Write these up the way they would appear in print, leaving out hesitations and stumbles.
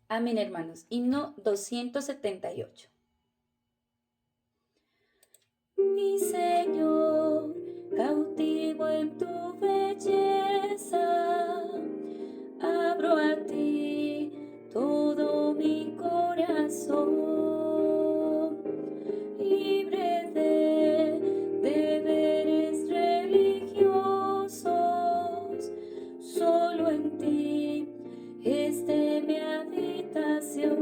Amén, hermanos. Himno 278. Mi Señor, cautivo en tu belleza, abro a ti todo mi corazón, libre de deberes religiosos, solo en ti esté mi habitación.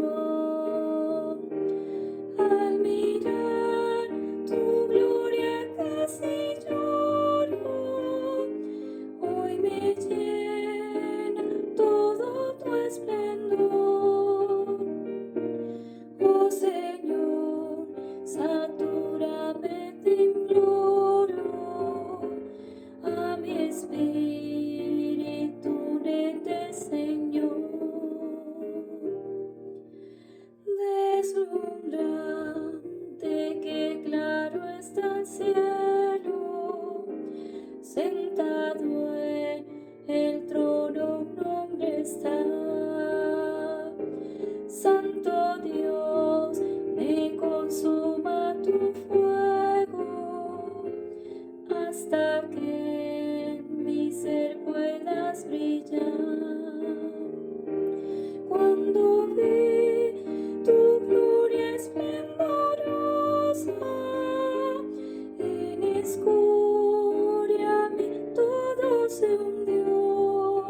Al mirar tu gloria casi lloro, hoy me llena todo tu esplendor. Oh Señor, satúrame, te imploro, a mi espíritu nete, Señor. Deslumbrante, que claro está el cielo, sentado en el trono un hombre está. Santo Dios, me consuma tu fuego, hasta que en mi ser puedas brillar. Cuando vi tu gloria esplendorosa, en escoria mi todo se hundió.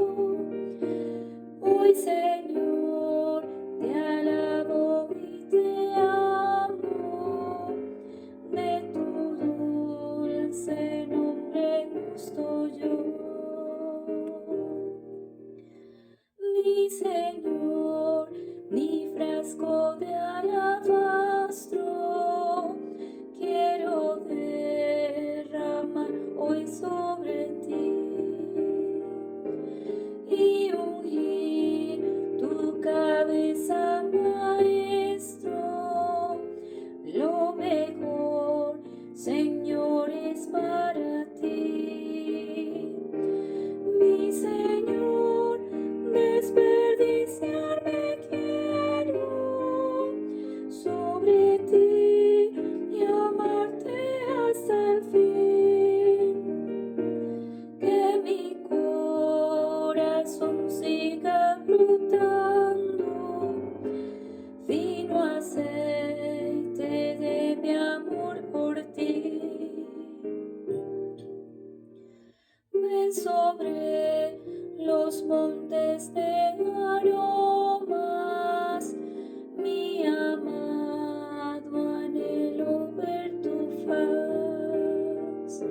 Hoy, Señor, te alabo y te amo, de tu dulce nombre gusto yo. Mi Señor, mi frasco de alabastro quiero derramar hoy sobre ti y ungir tu cabeza, Maestro. Lo mejor, Señor, es para ti. Mi Señor, desperdiciarme quiero sobre ti y amarte hasta el fin. Que mi corazón siga flotando, fino aceite de mi amor por ti. Ven sobre los montes de aromas, mi amado, anhelo ver tu faz.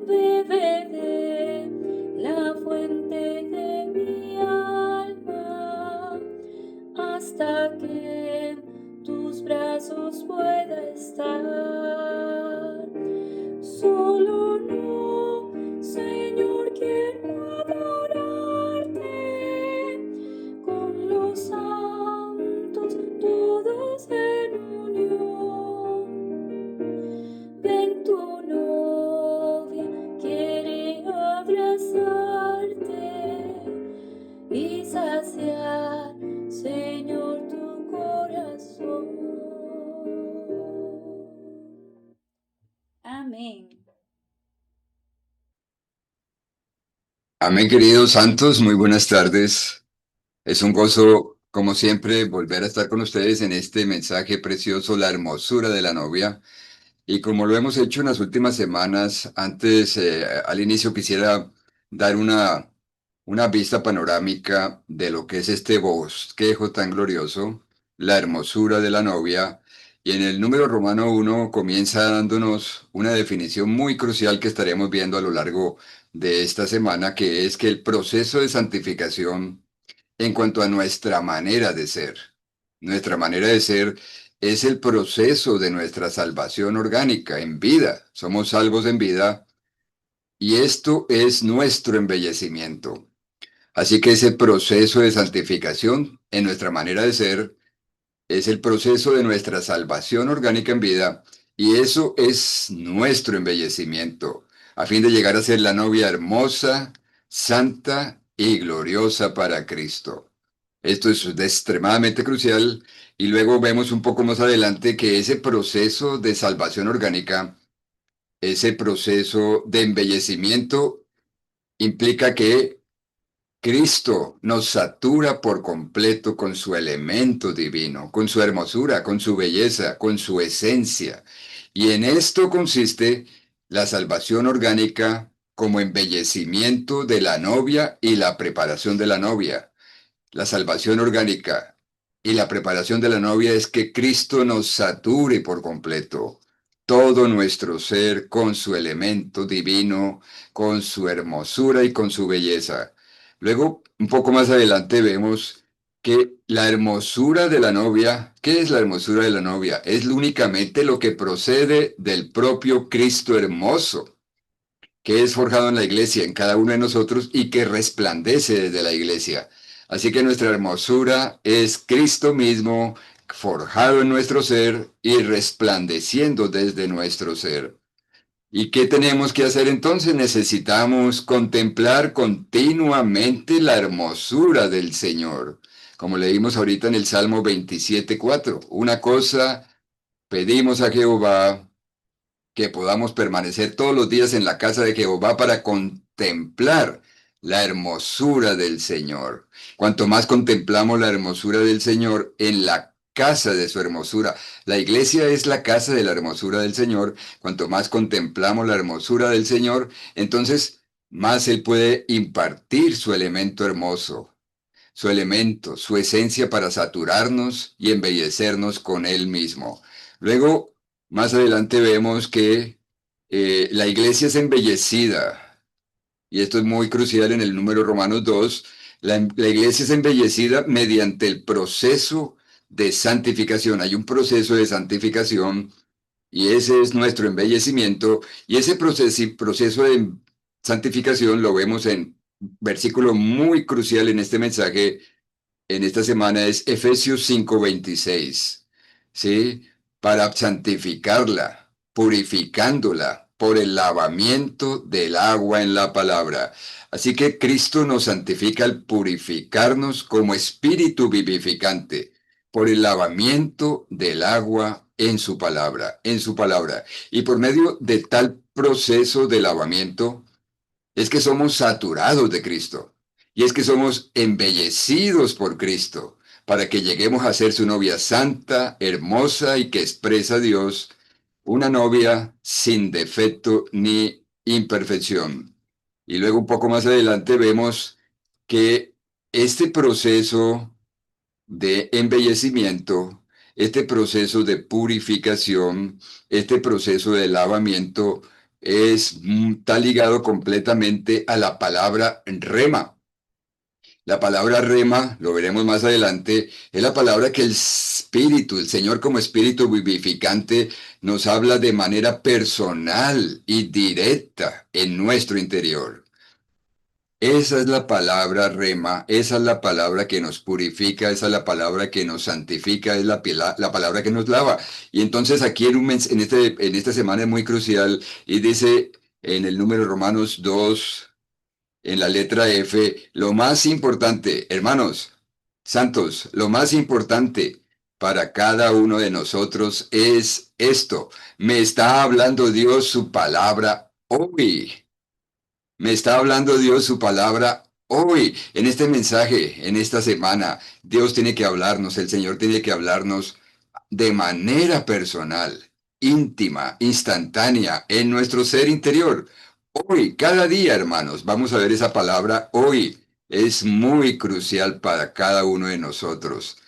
Bebe de la fuente de mi alma, hasta que en tus brazos pueda estar. Solo no, Señor, quiero adorarte con los santos todos en unión. Ven, tu novia quiere abrazarte y saciar, Señor, tu corazón. Amén. Amén, queridos santos, muy buenas tardes. Es un gozo, como siempre, volver a estar con ustedes en este mensaje precioso, la hermosura de la novia. Y como lo hemos hecho en las últimas semanas, antes, al inicio quisiera dar una vista panorámica de lo que es este bosquejo tan glorioso, la hermosura de la novia. Y en el número romano 1 comienza dándonos una definición muy crucial que estaremos viendo a lo largo de esta semana, que es que el proceso de santificación en cuanto a nuestra manera de ser. Nuestra manera de ser es el proceso de nuestra salvación orgánica en vida. Somos salvos en vida y esto es nuestro embellecimiento. Así que ese proceso de santificación en nuestra manera de ser es el proceso de nuestra salvación orgánica en vida y eso es nuestro embellecimiento a fin de llegar a ser la novia hermosa, santa y gloriosa para Cristo. Esto es extremadamente crucial. Y luego vemos un poco más adelante que ese proceso de salvación orgánica, ese proceso de embellecimiento, implica que Cristo nos satura por completo con su elemento divino, con su hermosura, con su belleza, con su esencia. Y en esto consiste la salvación orgánica como embellecimiento de la novia y la preparación de la novia. La salvación orgánica y la preparación de la novia es que Cristo nos sature por completo todo nuestro ser con su elemento divino, con su hermosura y con su belleza. Luego, un poco más adelante vemos que la hermosura de la novia, ¿qué es la hermosura de la novia? Es únicamente lo que procede del propio Cristo hermoso, que es forjado en la iglesia, en cada uno de nosotros y que resplandece desde la iglesia. Así que nuestra hermosura es Cristo mismo, forjado en nuestro ser y resplandeciendo desde nuestro ser. ¿Y qué tenemos que hacer entonces? Necesitamos contemplar continuamente la hermosura del Señor. Como leímos ahorita en el Salmo 27:4. Una cosa pedimos a Jehová, que podamos permanecer todos los días en la casa de Jehová para contemplar la hermosura del Señor. Cuanto más contemplamos la hermosura del Señor en la casa de su hermosura, la iglesia es la casa de la hermosura del Señor. Cuanto más contemplamos la hermosura del Señor, entonces más Él puede impartir su elemento hermoso, su elemento, su esencia para saturarnos y embellecernos con Él mismo. Luego, más adelante vemos que la iglesia es embellecida, y esto es muy crucial en el número Romanos 2. La iglesia es embellecida mediante el proceso de santificación. Hay un proceso de santificación y ese es nuestro embellecimiento, y ese proceso de santificación lo vemos en versículo muy crucial en este mensaje en esta semana es Efesios 5:26, ¿sí? Para santificarla, purificándola por el lavamiento del agua en la palabra. Así que Cristo nos santifica al purificarnos como espíritu vivificante por el lavamiento del agua en su palabra, en su palabra. Y por medio de tal proceso de lavamiento, es que somos saturados de Cristo y es que somos embellecidos por Cristo para que lleguemos a ser su novia santa, hermosa y que expresa a Dios, una novia sin defecto ni imperfección. Y luego un poco más adelante vemos que este proceso de embellecimiento, este proceso de purificación, este proceso de lavamiento está ligado completamente a la palabra rema. La palabra rema, lo veremos más adelante, es la palabra que el Espíritu, el Señor como Espíritu vivificante, nos habla de manera personal y directa en nuestro interior. Esa es la palabra rema, esa es la palabra que nos purifica, esa es la palabra que nos santifica, es la palabra que nos lava. Y entonces aquí en esta semana es muy crucial y dice en el número Romanos 2, en la letra F, lo más importante, hermanos, santos, lo más importante para cada uno de nosotros es esto. Me está hablando Dios su palabra hoy. Me está hablando Dios su palabra hoy, en este mensaje, en esta semana. Dios tiene que hablarnos, el Señor tiene que hablarnos de manera personal, íntima, instantánea, en nuestro ser interior. Hoy, cada día, hermanos, vamos a ver esa palabra hoy. Es muy crucial para cada uno de nosotros.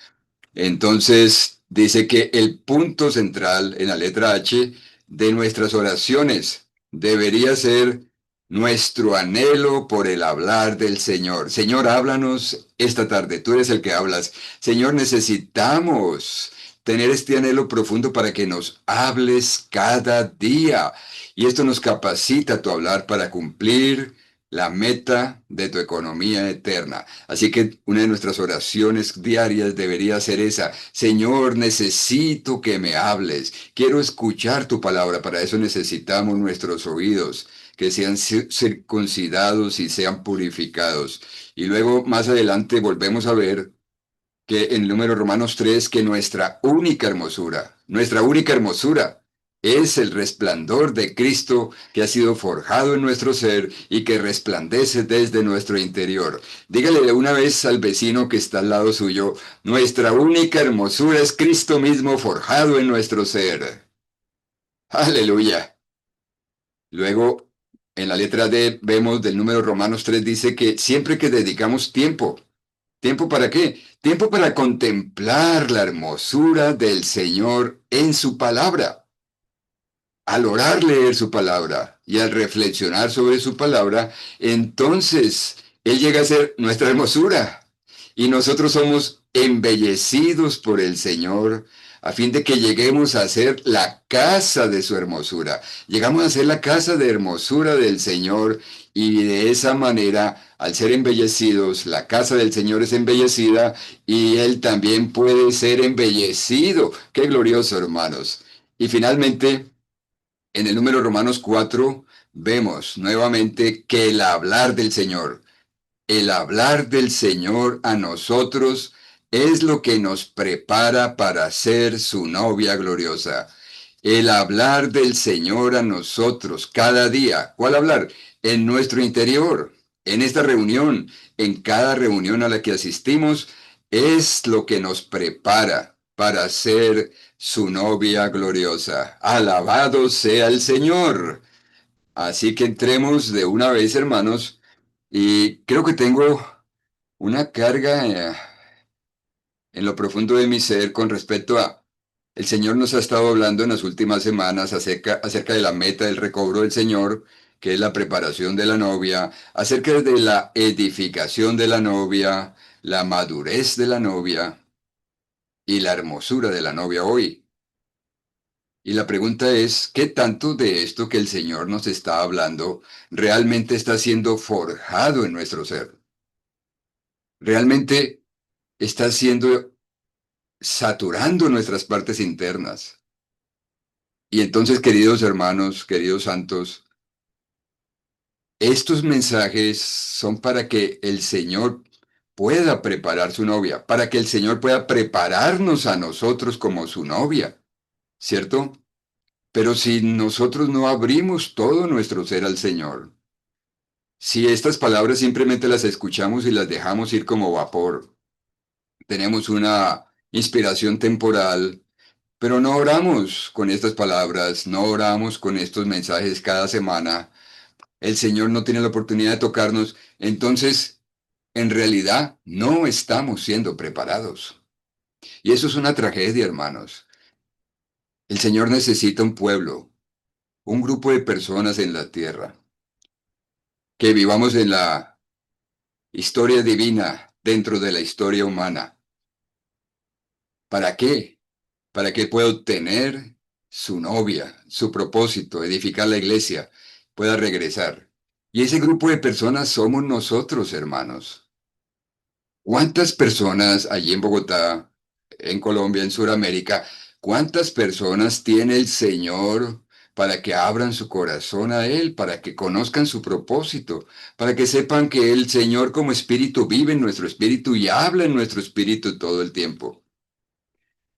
Entonces, dice que el punto central en la letra H de nuestras oraciones debería ser nuestro anhelo por el hablar del Señor. Señor, háblanos esta tarde. Tú eres el que hablas. Señor, necesitamos tener este anhelo profundo para que nos hables cada día. Y esto nos capacita a tu hablar para cumplir la meta de tu economía eterna. Así que una de nuestras oraciones diarias debería ser esa: Señor, necesito que me hables. Quiero escuchar tu palabra. Para eso necesitamos nuestros oídos, que sean circuncidados y sean purificados. Y luego más adelante volvemos a ver que en el número Romanos 3, que nuestra única hermosura es el resplandor de Cristo que ha sido forjado en nuestro ser y que resplandece desde nuestro interior. Dígale de una vez al vecino que está al lado suyo, nuestra única hermosura es Cristo mismo forjado en nuestro ser. Aleluya. Luego, en la letra D vemos del número Romanos 3 dice que siempre que dedicamos tiempo, ¿tiempo para qué? Tiempo para contemplar la hermosura del Señor en su palabra. Al orar, leer su palabra y al reflexionar sobre su palabra, entonces Él llega a ser nuestra hermosura y nosotros somos embellecidos por el Señor a fin de que lleguemos a ser la casa de su hermosura. Llegamos a ser la casa de hermosura del Señor y de esa manera, al ser embellecidos, la casa del Señor es embellecida y Él también puede ser embellecido. Qué glorioso, hermanos. Y finalmente, en el número Romanos 4 vemos nuevamente que el hablar del Señor a nosotros es lo que nos prepara para ser su novia gloriosa. El hablar del Señor a nosotros cada día. ¿Cuál hablar? En nuestro interior, en esta reunión, en cada reunión a la que asistimos, es lo que nos prepara para ser su novia gloriosa. Alabado sea el Señor. Así que entremos de una vez, hermanos, y creo que tengo una carga en lo profundo de mi ser con respecto a... El Señor nos ha estado hablando en las últimas semanas acerca de la meta del recobro del Señor, que es la preparación de la novia, acerca de la edificación de la novia, la madurez de la novia y la hermosura de la novia hoy. Y la pregunta es, ¿qué tanto de esto que el Señor nos está hablando realmente está siendo forjado en nuestro ser? ¿Realmente está siendo saturando nuestras partes internas? Y entonces, queridos hermanos, queridos santos, estos mensajes son para que el Señor pueda preparar su novia, para que el Señor pueda prepararnos a nosotros como su novia, ¿cierto? Pero si nosotros no abrimos todo nuestro ser al Señor, si estas palabras simplemente las escuchamos y las dejamos ir como vapor, tenemos una inspiración temporal, pero no oramos con estas palabras, no oramos con estos mensajes cada semana, el Señor no tiene la oportunidad de tocarnos, entonces en realidad no estamos siendo preparados. Y eso es una tragedia, hermanos. El Señor necesita un pueblo, un grupo de personas en la tierra, que vivamos en la historia divina dentro de la historia humana. ¿Para qué? Para que pueda obtener su novia, su propósito, edificar la iglesia, pueda regresar. Y ese grupo de personas somos nosotros, hermanos. ¿Cuántas personas allí en Bogotá, en Colombia, en Sudamérica, cuántas personas tiene el Señor para que abran su corazón a Él, para que conozcan su propósito, para que sepan que el Señor como espíritu vive en nuestro espíritu y habla en nuestro espíritu todo el tiempo?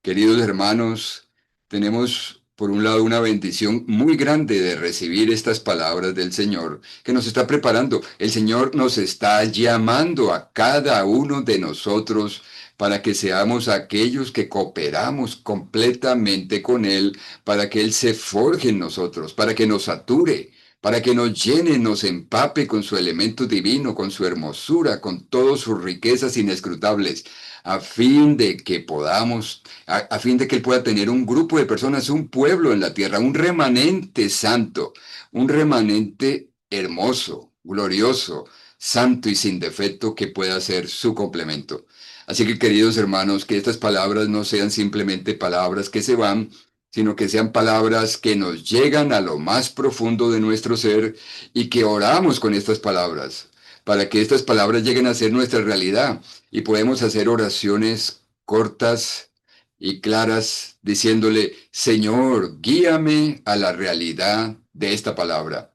Queridos hermanos, tenemos por un lado una bendición muy grande de recibir estas palabras del Señor que nos está preparando. El Señor nos está llamando a cada uno de nosotros para que seamos aquellos que cooperamos completamente con Él, para que Él se forje en nosotros, para que nos sature, para que nos llene, nos empape con su elemento divino, con su hermosura, con todas sus riquezas inescrutables, a fin de que podamos a fin de que Él pueda tener un grupo de personas, un pueblo en la tierra, un remanente santo, un remanente hermoso, glorioso, santo y sin defecto que pueda ser su complemento. Así que, queridos hermanos, que estas palabras no sean simplemente palabras que se van, sino que sean palabras que nos llegan a lo más profundo de nuestro ser y que oramos con estas palabras, para que estas palabras lleguen a ser nuestra realidad y podemos hacer oraciones cortas y claras, diciéndole, Señor, guíame a la realidad de esta palabra.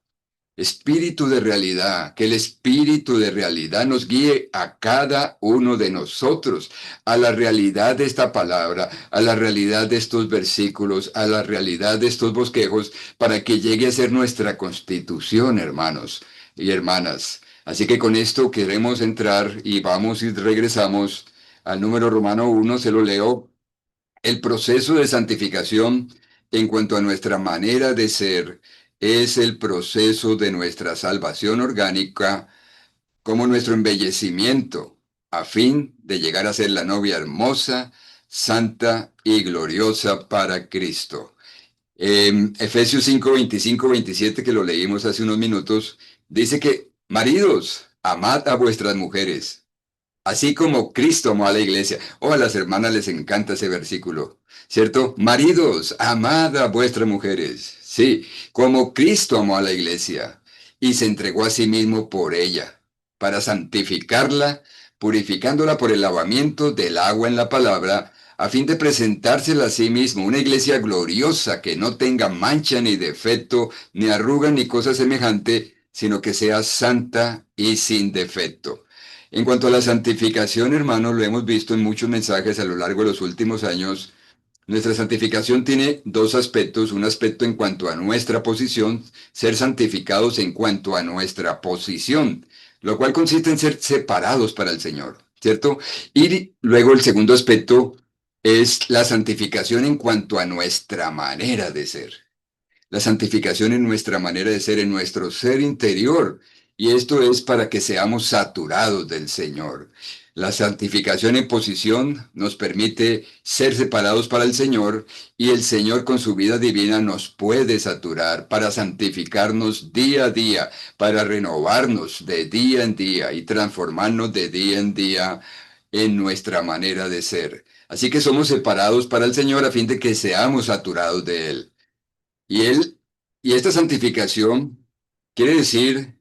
Espíritu de realidad, que el espíritu de realidad nos guíe a cada uno de nosotros, a la realidad de esta palabra, a la realidad de estos versículos, a la realidad de estos bosquejos, para que llegue a ser nuestra constitución, hermanos y hermanas. Así que con esto queremos entrar y vamos y regresamos al número romano 1, se lo leo. El proceso de santificación en cuanto a nuestra manera de ser es el proceso de nuestra salvación orgánica como nuestro embellecimiento a fin de llegar a ser la novia hermosa, santa y gloriosa para Cristo. Efesios 5, 25, 27, que lo leímos hace unos minutos, dice que, maridos, amad a vuestras mujeres así como Cristo amó a la iglesia. Oh, a las hermanas les encanta ese versículo, ¿cierto? Maridos, amad a vuestras mujeres. Sí, como Cristo amó a la iglesia y se entregó a sí mismo por ella, para santificarla, purificándola por el lavamiento del agua en la palabra, a fin de presentársela a sí mismo, una iglesia gloriosa que no tenga mancha ni defecto, ni arruga ni cosa semejante, sino que sea santa y sin defecto. En cuanto a la santificación, hermano, lo hemos visto en muchos mensajes a lo largo de los últimos años. Nuestra santificación tiene dos aspectos. Un aspecto en cuanto a nuestra posición, ser santificados en cuanto a nuestra posición, lo cual consiste en ser separados para el Señor, ¿cierto? Y luego el segundo aspecto es la santificación en cuanto a nuestra manera de ser. La santificación en nuestra manera de ser, en nuestro ser interior. Y esto es para que seamos saturados del Señor. La santificación en posición nos permite ser separados para el Señor y el Señor con su vida divina nos puede saturar para santificarnos día a día, para renovarnos de día en día y transformarnos de día en día en nuestra manera de ser. Así que somos separados para el Señor a fin de que seamos saturados de Él. Y él, y esta santificación quiere decir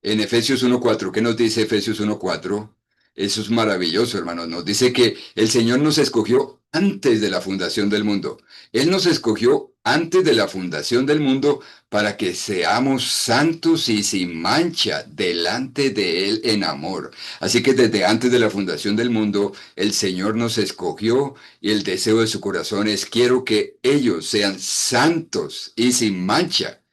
en Efesios 1:4, ¿qué nos dice Efesios 1:4? Eso es maravilloso, hermanos. Nos dice que el Señor nos escogió antes de la fundación del mundo. Él nos escogió antes de la fundación del mundo para que seamos santos y sin mancha delante de Él en amor. Así que desde antes de la fundación del mundo, el Señor nos escogió y el deseo de su corazón es quiero que ellos sean santos y sin mancha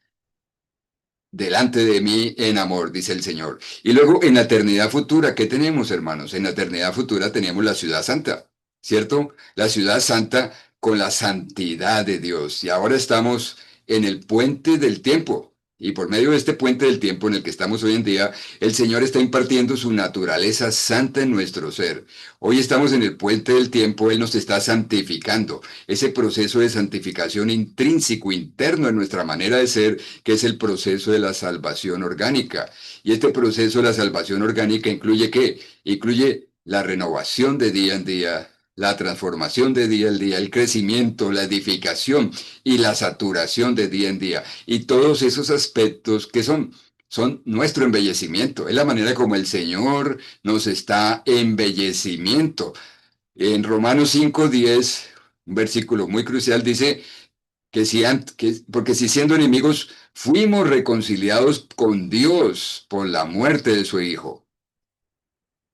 delante de mí en amor, dice el Señor. Y luego en la eternidad futura, ¿qué tenemos, hermanos? En la eternidad futura tenemos la ciudad santa, ¿cierto? La ciudad santa con la santidad de Dios. Y ahora estamos en el puente del tiempo. Y por medio de este puente del tiempo en el que estamos hoy en día, el Señor está impartiendo su naturaleza santa en nuestro ser. Hoy estamos en el puente del tiempo, Él nos está santificando. Ese proceso de santificación intrínseco, interno en nuestra manera de ser, que es el proceso de la salvación orgánica. Y este proceso de la salvación orgánica incluye ¿qué? Incluye la renovación de día en día, la transformación de día en día, el crecimiento, la edificación y la saturación de día en día. Y todos esos aspectos que son nuestro embellecimiento. Es la manera como el Señor nos está embellecimiento. En Romanos 5:10, un versículo muy crucial, dice, porque si siendo enemigos fuimos reconciliados con Dios por la muerte de su Hijo,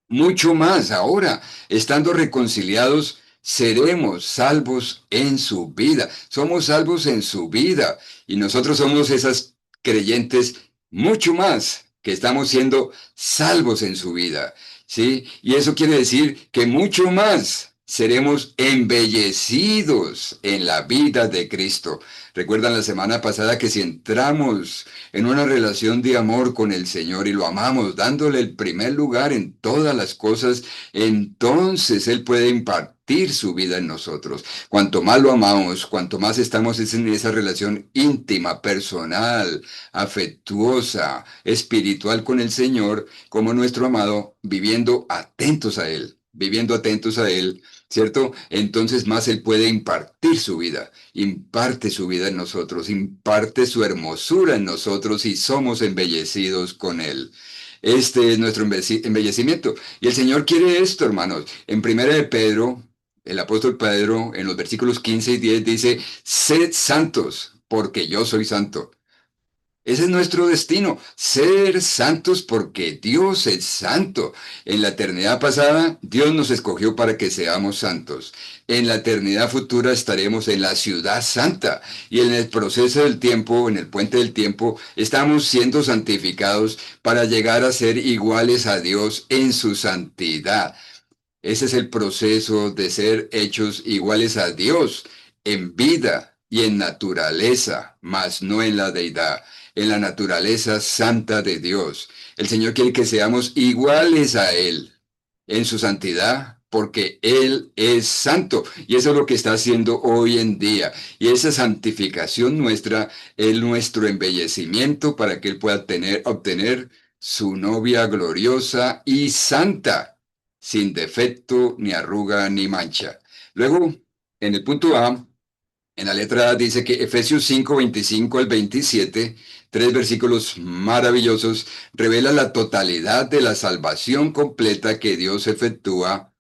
mucho más ahora, estando reconciliados, seremos salvos en su vida. Somos salvos en su vida y nosotros somos esas creyentes mucho más que estamos siendo salvos en su vida. ¿Sí? Y eso quiere decir que mucho más seremos embellecidos en la vida de Cristo. Recuerdan la semana pasada que si entramos en una relación de amor con el Señor y lo amamos, dándole el primer lugar en todas las cosas, entonces Él puede impartir su vida en nosotros. Cuanto más lo amamos, cuanto más estamos en esa relación íntima, personal, afectuosa, espiritual con el Señor, como nuestro amado, viviendo atentos a Él. Viviendo atentos a Él, ¿cierto? Entonces más Él puede impartir su vida, imparte su vida en nosotros, imparte su hermosura en nosotros y somos embellecidos con Él. Este es nuestro embellecimiento. Y el Señor quiere esto, hermanos. En primera de Pedro, el apóstol Pedro, en los versículos 15 y 10 dice, sed santos, porque yo soy santo. Ese es nuestro destino, ser santos porque Dios es santo. En la eternidad pasada, Dios nos escogió para que seamos santos. En la eternidad futura estaremos en la ciudad santa. Y en el proceso del tiempo, en el puente del tiempo, estamos siendo santificados para llegar a ser iguales a Dios en su santidad. Ese es el proceso de ser hechos iguales a Dios en vida y en naturaleza, mas no en la deidad, en la naturaleza santa de Dios. El Señor quiere que seamos iguales a Él en su santidad, porque Él es santo. Y eso es lo que está haciendo hoy en día. Y esa santificación nuestra es nuestro embellecimiento para que Él pueda obtener su novia gloriosa y santa, sin defecto, ni arruga, ni mancha. Luego, en el punto A, en la letra A dice que Efesios 5, 25 al 27, tres versículos maravillosos, revela la totalidad de la salvación completa que Dios efectúa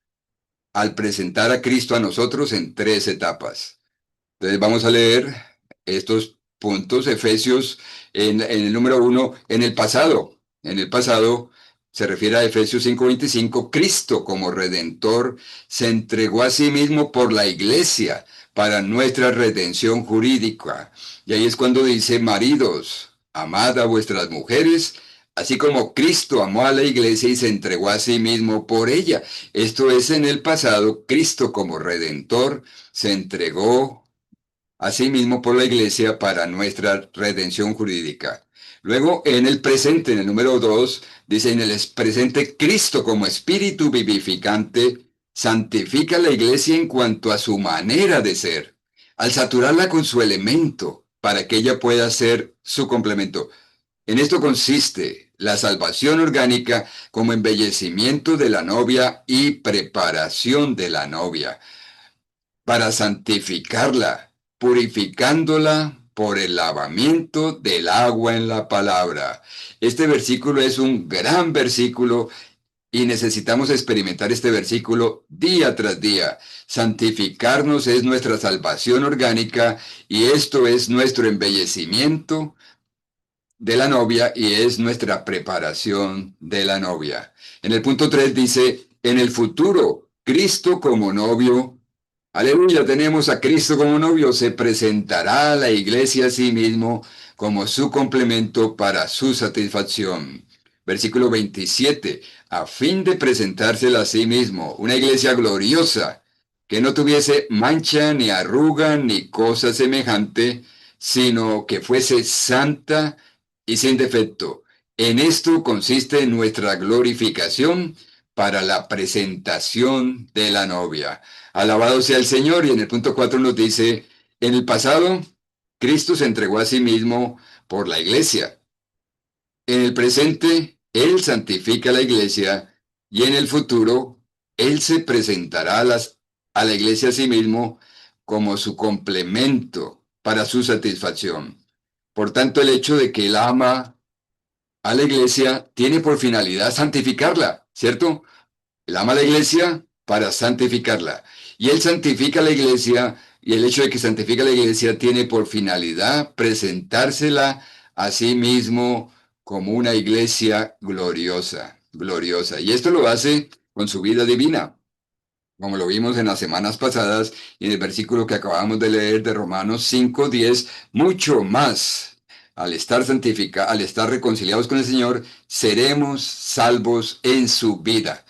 al presentar a Cristo a nosotros en tres etapas. Entonces vamos a leer estos puntos, Efesios, en el número uno, en el pasado. En el pasado se refiere a Efesios 5:25, Cristo como redentor se entregó a sí mismo por la iglesia para nuestra redención jurídica. Y ahí es cuando dice, maridos, amad a vuestras mujeres, así como Cristo amó a la iglesia y se entregó a sí mismo por ella. Esto es en el pasado, Cristo como redentor se entregó asimismo por la iglesia para nuestra redención jurídica. Luego, en el presente, en el número 2, dice, en el presente, Cristo como espíritu vivificante santifica la iglesia en cuanto a su manera de ser, al saturarla con su elemento, para que ella pueda ser su complemento. En esto consiste la salvación orgánica como embellecimiento de la novia y preparación de la novia para santificarla, purificándola por el lavamiento del agua en la palabra. Este versículo es un gran versículo y necesitamos experimentar este versículo día tras día. Santificarnos es nuestra salvación orgánica y esto es nuestro embellecimiento de la novia y es nuestra preparación de la novia. En el punto 3 dice, en el futuro, Cristo como novio. Aleluya, tenemos a Cristo como novio, se presentará a la iglesia a sí mismo como su complemento para su satisfacción. Versículo 27, a fin de presentársela a sí mismo, una iglesia gloriosa, que no tuviese mancha, ni arruga, ni cosa semejante, sino que fuese santa y sin defecto. En esto consiste nuestra glorificación para la presentación de la novia. Alabado sea el Señor. Y en el punto 4 nos dice, en el pasado, Cristo se entregó a sí mismo por la iglesia. En el presente, Él santifica la iglesia y en el futuro, Él se presentará a la iglesia a sí mismo como su complemento para su satisfacción. Por tanto, el hecho de que Él ama a la iglesia tiene por finalidad santificarla, ¿cierto? Él ama a la iglesia para santificarla. Y Él santifica a la iglesia y el hecho de que santifica a la iglesia tiene por finalidad presentársela a sí mismo como una iglesia gloriosa, gloriosa. Y esto lo hace con su vida divina, como lo vimos en las semanas pasadas y en el versículo que acabamos de leer de Romanos 5:10, mucho más. Al estar santificados, al estar reconciliados con el Señor, seremos salvos en su vida.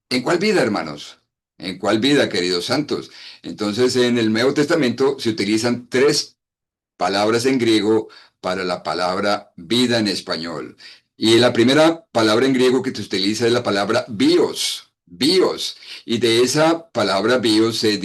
¿En cuál vida, hermanos? ¿En cuál vida, queridos santos? Entonces, en el Nuevo Testamento se utilizan tres palabras en griego para la palabra vida en español. Y la primera palabra en griego que se utiliza es la palabra bios, bios. Y de esa palabra bios se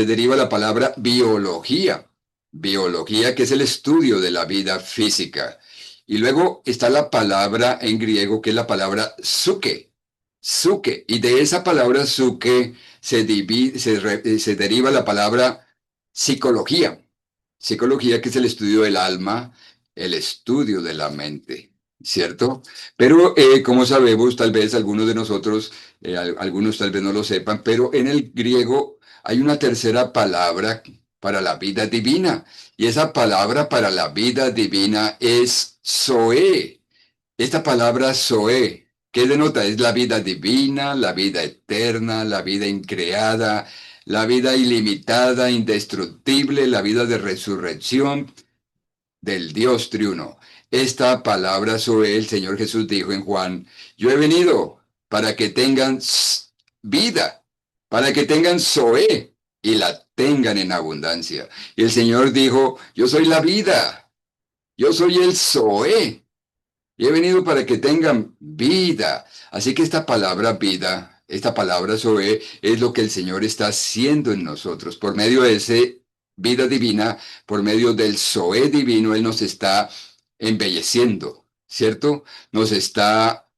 deriva la palabra biología, biología que es el estudio de la vida física. Y luego está la palabra en griego que es la palabra suke, suke. Y de esa palabra suke se deriva la palabra psicología. Psicología, que es el estudio del alma, el estudio de la mente, ¿cierto? Pero como sabemos, tal vez algunos de nosotros, algunos tal vez no lo sepan, pero en el griego hay una tercera palabra para la vida divina. Y esa palabra para la vida divina es Zoe. Esta palabra Zoe, ¿qué denota? Es la vida divina, la vida eterna, la vida increada, la vida ilimitada, indestructible, la vida de resurrección del Dios triuno. Esta palabra Zoe, el Señor Jesús dijo en Juan, yo he venido para que tengan vida, para que tengan Zoe y la tengan en abundancia. Y el Señor dijo, yo soy la vida, yo soy el Zoe. Y he venido para que tengan vida. Así que esta palabra vida, esta palabra Zoe, es lo que el Señor está haciendo en nosotros. Por medio de ese vida divina, por medio del Zoe divino, Él nos está embelleciendo, ¿cierto? Nos está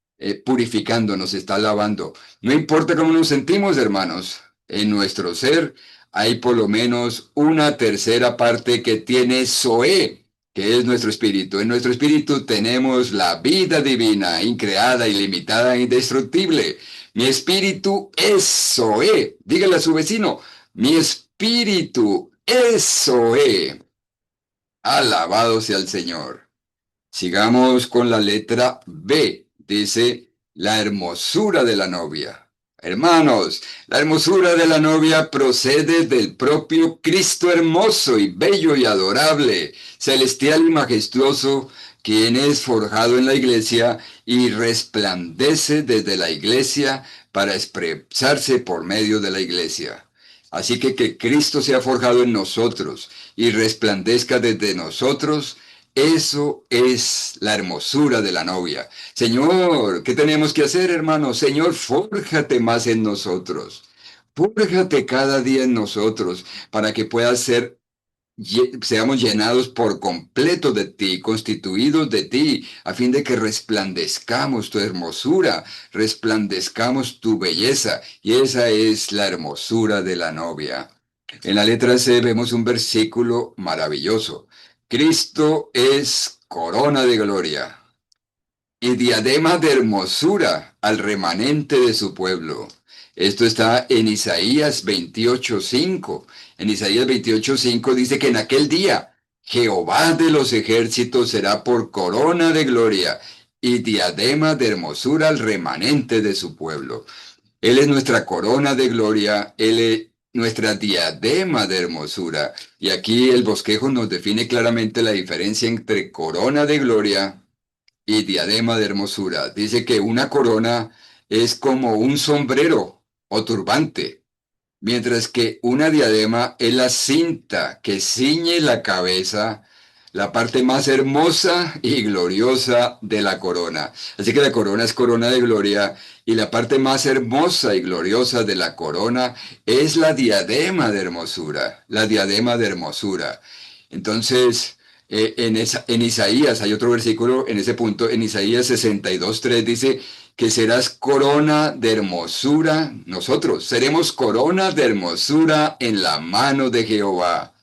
purificando, nos está lavando. No importa cómo nos sentimos, hermanos, en nuestro ser hay por lo menos una tercera parte que tiene Zoe, que es nuestro espíritu. En nuestro espíritu tenemos la vida divina, increada, ilimitada, indestructible. Mi espíritu es Zoe. Dígale a su vecino, mi espíritu es Zoe. Alabado sea el Señor. Sigamos con la letra B. Dice, la hermosura de la novia. Hermanos, la hermosura de la novia procede del propio Cristo hermoso y bello y adorable, celestial y majestuoso, quien es forjado en la iglesia y resplandece desde la iglesia para expresarse por medio de la iglesia. Así que Cristo sea forjado en nosotros y resplandezca desde nosotros. Eso es la hermosura de la novia. Señor, ¿qué tenemos que hacer, hermano? Señor, fórjate más en nosotros. Fórjate cada día en nosotros para que puedas ser, seamos llenados por completo de ti, constituidos de ti, a fin de que resplandezcamos tu hermosura, resplandezcamos tu belleza. Y esa es la hermosura de la novia. En la letra C vemos un versículo maravilloso. Cristo es corona de gloria y diadema de hermosura al remanente de su pueblo. Esto está en Isaías 28:5. En Isaías 28:5 dice que en aquel día Jehová de los ejércitos será por corona de gloria y diadema de hermosura al remanente de su pueblo. Él es nuestra corona de gloria, Él es nuestra diadema de hermosura. Y aquí el bosquejo nos define claramente la diferencia entre corona de gloria y diadema de hermosura. Dice que una corona es como un sombrero o turbante, mientras que una diadema es la cinta que ciñe la cabeza, la parte más hermosa y gloriosa de la corona. Así que la corona es corona de gloria y la parte más hermosa y gloriosa de la corona es la diadema de hermosura, la diadema de hermosura. Entonces, en Isaías, hay otro versículo en ese punto, en Isaías 62:3 dice que serás corona de hermosura. Nosotros seremos corona de hermosura en la mano de Jehová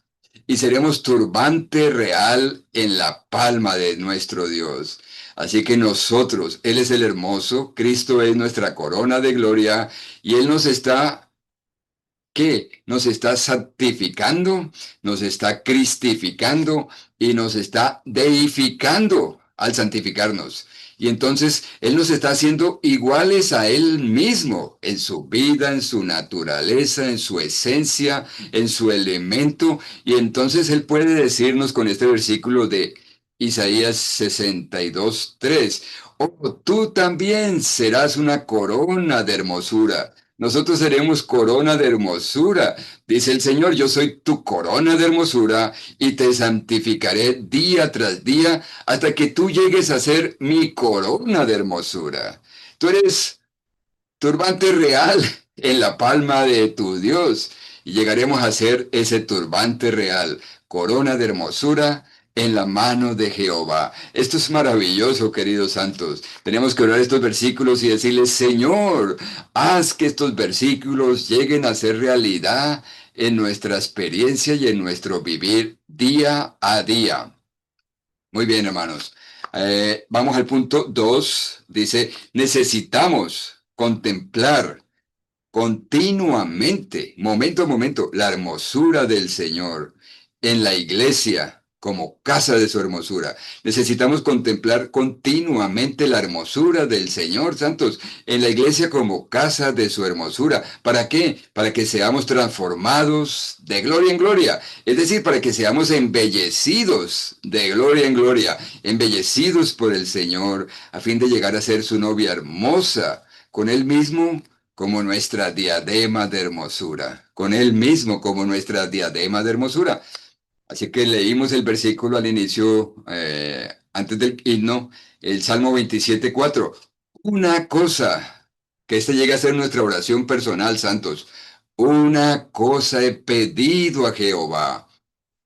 y seremos turbante real en la palma de nuestro Dios. Así que nosotros, Él es el hermoso, Cristo es nuestra corona de gloria y Él nos está, ¿qué? Nos está santificando, nos está cristificando y nos está deificando al santificarnos. Y entonces Él nos está haciendo iguales a Él mismo en su vida, en su naturaleza, en su esencia, en su elemento. Y entonces Él puede decirnos con este versículo de Isaías 62:3, oh, tú también serás una corona de hermosura. Nosotros seremos corona de hermosura. Dice el Señor, yo soy tu corona de hermosura y te santificaré día tras día hasta que tú llegues a ser mi corona de hermosura. Tú eres turbante real en la palma de tu Dios y llegaremos a ser ese turbante real, corona de hermosura en la mano de Jehová. Esto es maravilloso, queridos santos. Tenemos que orar estos versículos y decirles, Señor, haz que estos versículos lleguen a ser realidad en nuestra experiencia y en nuestro vivir día a día. Muy bien, hermanos. Vamos al punto 2. Dice, necesitamos contemplar continuamente, momento a momento, la hermosura del Señor en la iglesia como casa de su hermosura. Necesitamos contemplar continuamente la hermosura del Señor, santos, en la iglesia como casa de su hermosura. ¿Para qué? Para que seamos transformados de gloria en gloria. Es decir, para que seamos embellecidos de gloria en gloria, embellecidos por el Señor, a fin de llegar a ser su novia hermosa, con Él mismo como nuestra diadema de hermosura, con Él mismo como nuestra diadema de hermosura. Así que leímos el versículo al inicio, antes del himno, el Salmo 27:4. Una cosa, que esta llegue a ser nuestra oración personal, santos. Una cosa he pedido a Jehová.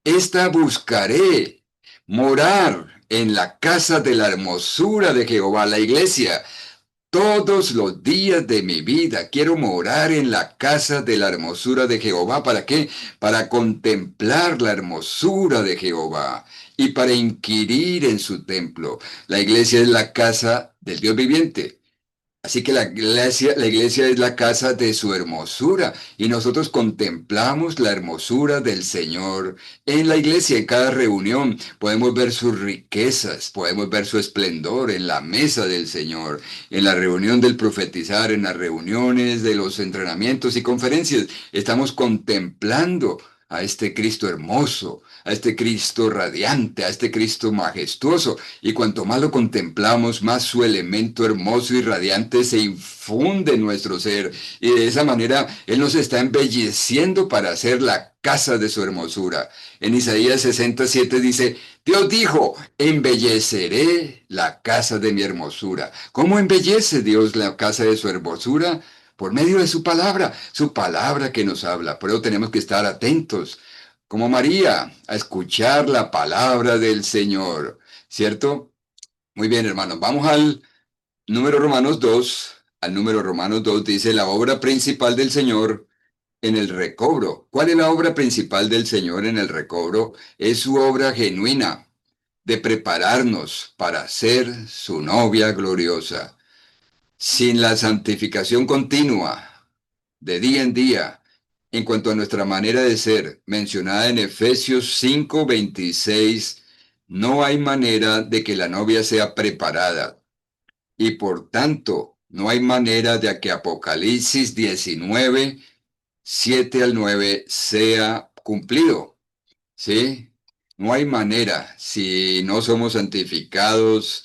Esta buscaré, morar en la casa de la hermosura de Jehová, la iglesia. Todos los días de mi vida quiero morar en la casa de la hermosura de Jehová. ¿Para qué? Para contemplar la hermosura de Jehová y para inquirir en su templo. La iglesia es la casa del Dios viviente. Así que la iglesia es la casa de su hermosura y nosotros contemplamos la hermosura del Señor en la iglesia. En cada reunión podemos ver sus riquezas, podemos ver su esplendor en la mesa del Señor, en la reunión del profetizar, en las reuniones de los entrenamientos y conferencias. Estamos contemplando a este Cristo hermoso, a este Cristo radiante, a este Cristo majestuoso. Y cuanto más lo contemplamos, más su elemento hermoso y radiante se infunde en nuestro ser. Y de esa manera Él nos está embelleciendo para hacer la casa de su hermosura. En Isaías 67 dice, Dios dijo, embelleceré la casa de mi hermosura. ¿Cómo embellece Dios la casa de su hermosura? Por medio de su palabra que nos habla. Por eso tenemos que estar atentos, como María, a escuchar la palabra del Señor, ¿cierto? Muy bien, hermanos, vamos al número Romanos 2. Al número Romanos 2 dice la obra principal del Señor en el recobro. ¿Cuál es la obra principal del Señor en el recobro? Es su obra genuina de prepararnos para ser su novia gloriosa. Sin la santificación continua, de día en día, en cuanto a nuestra manera de ser, mencionada en Efesios 5:26, no hay manera de que la novia sea preparada y por tanto no hay manera de que Apocalipsis 19:7 al 9 sea cumplido. ¿Sí? No hay manera si no somos santificados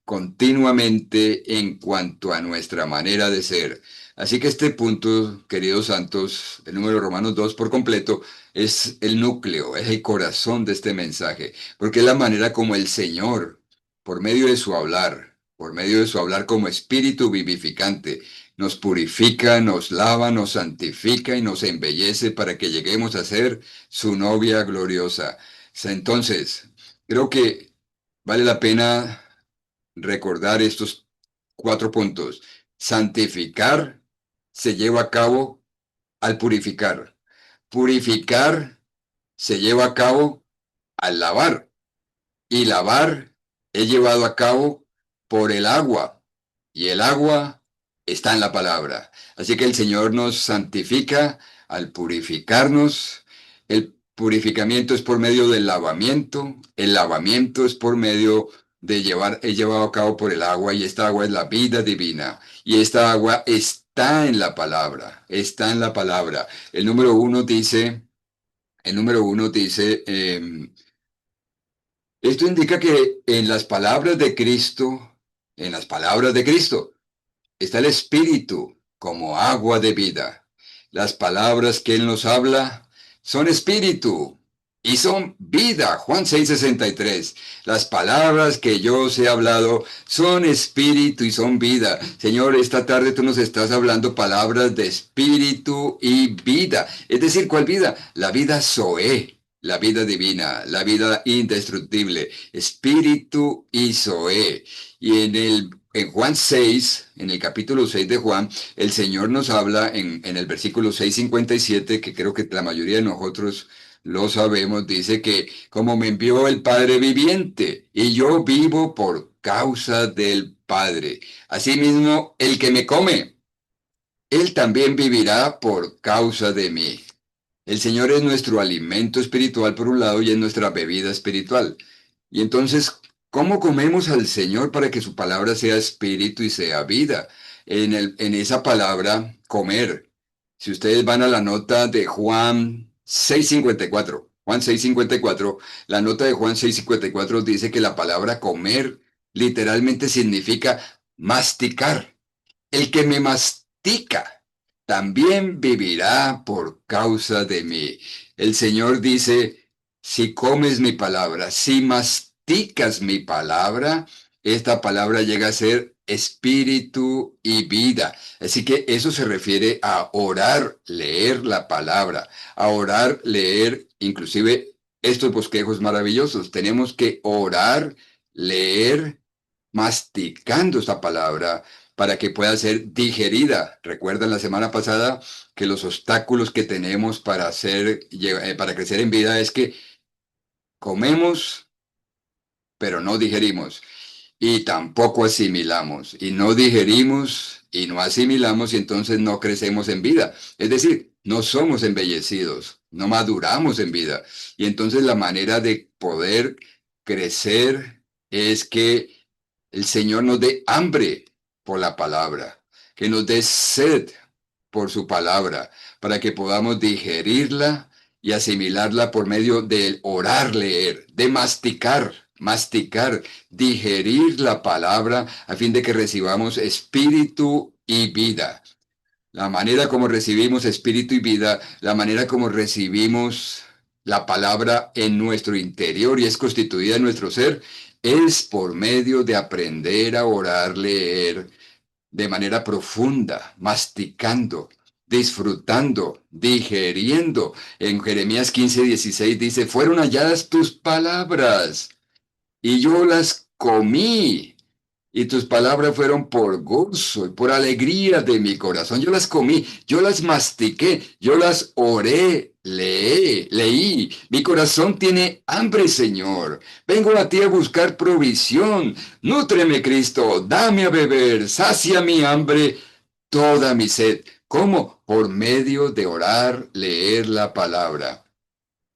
continuamente en cuanto a nuestra manera de ser. Así que este punto, queridos santos, el número Romanos 2 por completo, es el núcleo, es el corazón de este mensaje, porque es la manera como el Señor, por medio de su hablar como espíritu vivificante, nos purifica, nos lava, nos santifica y nos embellece para que lleguemos a ser su novia gloriosa. Entonces, creo que vale la pena recordar estos 4 puntos. Santificar se lleva a cabo al purificar. Purificar se lleva a cabo al lavar. Y lavar es llevado a cabo por el agua. Y el agua está en la palabra. Así que el Señor nos santifica al purificarnos. El purificamiento es por medio del lavamiento. El lavamiento es por medio es llevado a cabo por el agua. Y esta agua es la vida divina. Y esta agua está en la palabra. Está en la palabra. El número 1 dice, esto indica que en las palabras de Cristo, en las palabras de Cristo, está el Espíritu como agua de vida. Las palabras que Él nos habla son espíritu y son vida. Juan 6:63. Las palabras que yo os he hablado son espíritu y son vida. Señor, esta tarde tú nos estás hablando palabras de espíritu y vida. Es decir, ¿cuál vida? La vida Zoé. La vida divina, la vida indestructible, espíritu y Zoé. Y en Juan 6, en el capítulo 6 de Juan, el Señor nos habla en el versículo 6:57, que creo que la mayoría de nosotros lo sabemos, dice que como me envió el Padre viviente, y yo vivo por causa del Padre. Asimismo, el que me come, él también vivirá por causa de mí. El Señor es nuestro alimento espiritual por un lado y es nuestra bebida espiritual. Y entonces, ¿cómo comemos al Señor para que su palabra sea espíritu y sea vida? En esa palabra, comer. Si ustedes van a la nota de Juan 6:54, Juan 6:54, la nota de Juan 6:54 dice que la palabra comer literalmente significa masticar. El que me mastica también vivirá por causa de mí. El Señor dice, si comes mi palabra, si masticas mi palabra, esta palabra llega a ser espíritu y vida. Así que eso se refiere a orar, leer la palabra, a orar, leer, inclusive estos bosquejos maravillosos. Tenemos que orar, leer, masticando esta palabra para que pueda ser digerida. Recuerdan la semana pasada que los obstáculos que tenemos para crecer en vida es que comemos, pero no digerimos. Y tampoco asimilamos. Y no digerimos y no asimilamos y entonces no crecemos en vida. Es decir, no somos embellecidos, no maduramos en vida. Y entonces la manera de poder crecer es que el Señor nos dé hambre por la palabra, que nos dé sed por su palabra, para que podamos digerirla y asimilarla por medio del orar, leer, de masticar, digerir la palabra a fin de que recibamos espíritu y vida. La manera como recibimos espíritu y vida, la manera como recibimos la palabra en nuestro interior y es constituida en nuestro ser, es por medio de aprender a orar, leer de manera profunda, masticando, disfrutando, digeriendo. En Jeremías 15:16 dice, fueron halladas tus palabras y yo las comí. Y tus palabras fueron por gozo y por alegría de mi corazón. Yo las comí, yo las mastiqué, yo las oré, leí. Mi corazón tiene hambre, Señor. Vengo a ti a buscar provisión. Nútreme, Cristo, dame a beber, sacia mi hambre, toda mi sed. ¿Cómo? Por medio de orar, leer la palabra.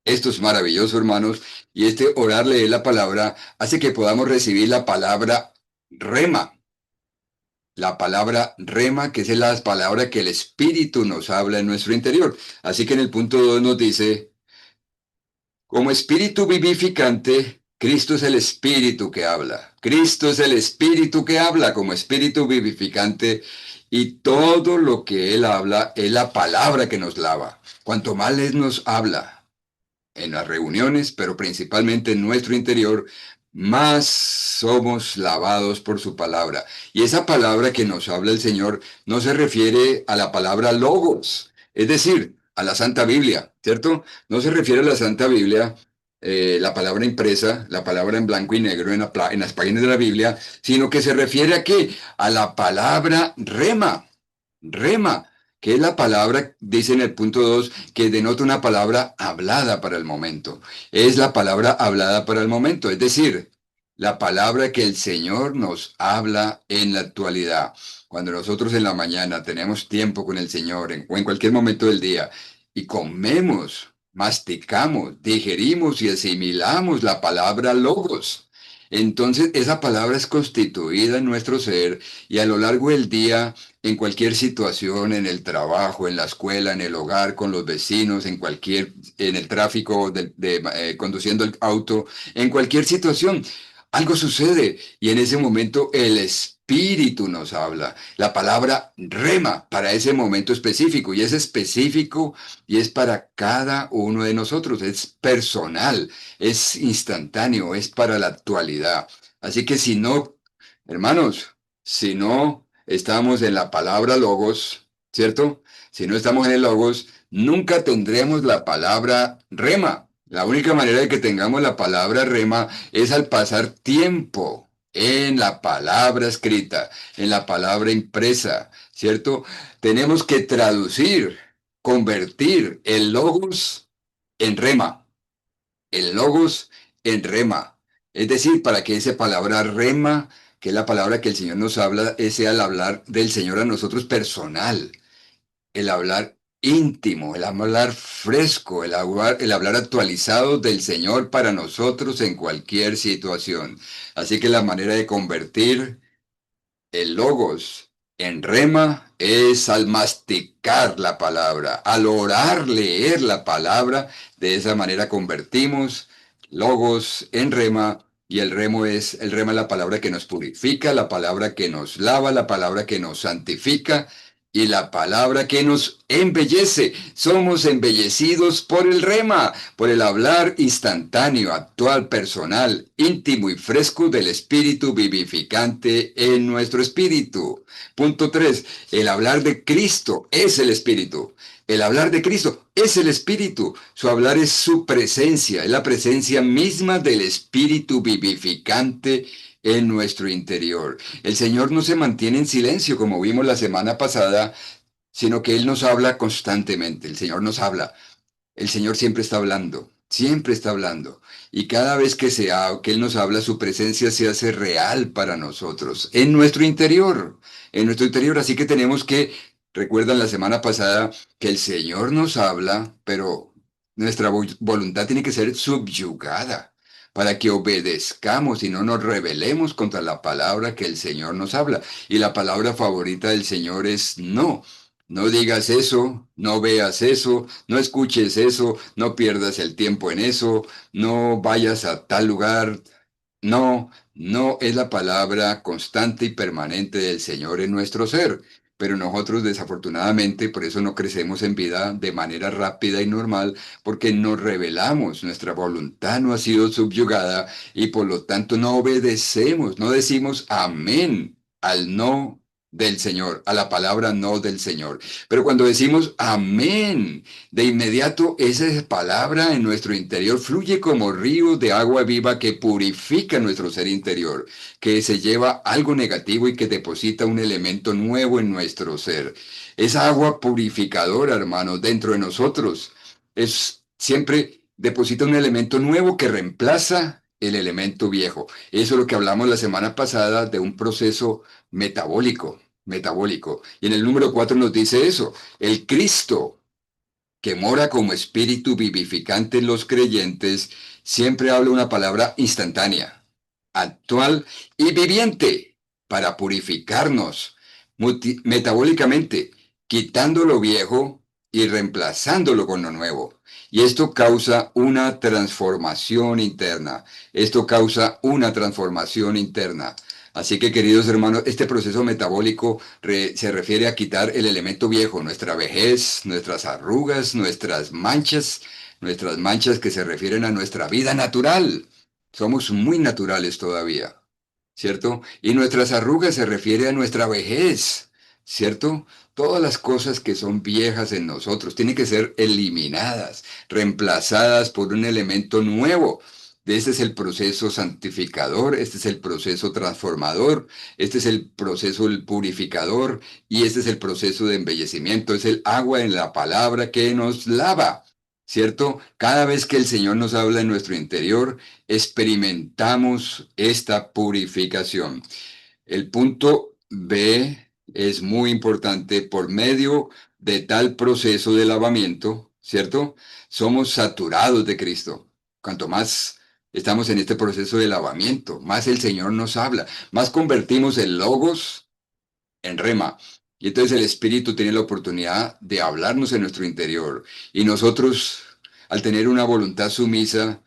Esto es maravilloso, hermanos, y este orar, leer la palabra, hace que podamos recibir la palabra rema. La palabra rema, que es la palabra que el Espíritu nos habla en nuestro interior. Así que en el punto 2 nos dice, como Espíritu vivificante, Cristo es el Espíritu que habla. Cristo es el Espíritu que habla como Espíritu vivificante y todo lo que Él habla es la palabra que nos lava. Cuanto más Él nos habla, en las reuniones, pero principalmente en nuestro interior, más somos lavados por su palabra. Y esa palabra que nos habla el Señor no se refiere a la palabra logos, es decir, a la Santa Biblia, ¿cierto? No se refiere a la Santa Biblia, la palabra impresa, la palabra en blanco y negro en las páginas de la Biblia, sino que se refiere a qué? A la palabra rema. Rema, que es la palabra, dice en el punto 2 que denota una palabra hablada para el momento. Es la palabra hablada para el momento, es decir, la palabra que el Señor nos habla en la actualidad. Cuando nosotros en la mañana tenemos tiempo con el Señor o en cualquier momento del día y comemos, masticamos, digerimos y asimilamos la palabra logos. Entonces esa palabra es constituida en nuestro ser y a lo largo del día en cualquier situación, en el trabajo, en la escuela, en el hogar, con los vecinos, en el tráfico, conduciendo el auto, en cualquier situación, algo sucede y en ese momento el Espíritu nos habla. La palabra rema para ese momento específico y es específico y es para cada uno de nosotros, es personal, es instantáneo, es para la actualidad. Así que si no, hermanos, si no estamos en la palabra logos, ¿cierto? Si no estamos en el logos, nunca tendremos la palabra rema. La única manera de que tengamos la palabra rema es al pasar tiempo en la palabra escrita, en la palabra impresa, ¿cierto? Tenemos que traducir, convertir el logos en rema, el logos en rema. Es decir, para que esa palabra rema, que es la palabra que el Señor nos habla, ese al hablar del Señor a nosotros personal. el hablar íntimo, el hablar fresco, el hablar actualizado del Señor para nosotros en cualquier situación. Así que la manera de convertir el logos en rema es al masticar la palabra, al orar, leer la palabra. De esa manera convertimos logos en rema, y el rema es la palabra que nos purifica, la palabra que nos lava, la palabra que nos santifica y la palabra que nos embellece. Somos embellecidos por el rema, por el hablar instantáneo, actual, personal, íntimo y fresco del Espíritu vivificante en nuestro espíritu. Punto 3. El hablar de Cristo es el Espíritu. El hablar de Cristo es el Espíritu. Su hablar es su presencia, es la presencia misma del Espíritu vivificante en nuestro interior. El Señor no se mantiene en silencio, como vimos la semana pasada, sino que Él nos habla constantemente. El Señor nos habla. El Señor siempre está hablando, siempre está hablando. Y cada vez que Él nos habla, su presencia se hace real para nosotros, en nuestro interior, en nuestro interior. Así que tenemos que, recuerdan la semana pasada, que el Señor nos habla, pero nuestra voluntad tiene que ser subyugada para que obedezcamos y no nos rebelemos contra la palabra que el Señor nos habla. Y la palabra favorita del Señor es no. No digas eso, no veas eso, no escuches eso, no pierdas el tiempo en eso, no vayas a tal lugar. No, no es la palabra constante y permanente del Señor en nuestro ser. Pero nosotros desafortunadamente por eso no crecemos en vida de manera rápida y normal, porque nos rebelamos, nuestra voluntad no ha sido subyugada y por lo tanto no obedecemos, no decimos amén al no del Señor, a la palabra no del Señor. Pero cuando decimos amén, de inmediato esa palabra en nuestro interior fluye como río de agua viva que purifica nuestro ser interior, que se lleva algo negativo y que deposita un elemento nuevo en nuestro ser. Esa agua purificadora, hermanos, dentro de nosotros, es siempre deposita un elemento nuevo que reemplaza el elemento viejo. Eso es lo que hablamos la semana pasada de un proceso metabólico. Y en el número 4 nos dice eso, el Cristo que mora como espíritu vivificante en los creyentes, siempre habla una palabra instantánea, actual y viviente para purificarnos metabólicamente, quitando lo viejo y reemplazándolo con lo nuevo. Y esto causa una transformación interna. Esto causa una transformación interna. Así que, queridos hermanos, este proceso metabólico se refiere a quitar el elemento viejo, nuestra vejez, nuestras arrugas, nuestras manchas que se refieren a nuestra vida natural. Somos muy naturales todavía, ¿cierto? Y nuestras arrugas se refiere a nuestra vejez, ¿cierto? Todas las cosas que son viejas en nosotros tienen que ser eliminadas, reemplazadas por un elemento nuevo. Este es el proceso santificador, este es el proceso transformador, este es el proceso del purificador y este es el proceso de embellecimiento. Es el agua en la palabra que nos lava, ¿cierto? Cada vez que el Señor nos habla en nuestro interior, experimentamos esta purificación. El punto B es muy importante. Por medio de tal proceso de lavamiento, ¿cierto? Somos saturados de Cristo. Cuanto más estamos en este proceso de lavamiento, más el Señor nos habla, más convertimos el logos en rema. Y entonces el Espíritu tiene la oportunidad de hablarnos en nuestro interior. Y nosotros, al tener una voluntad sumisa,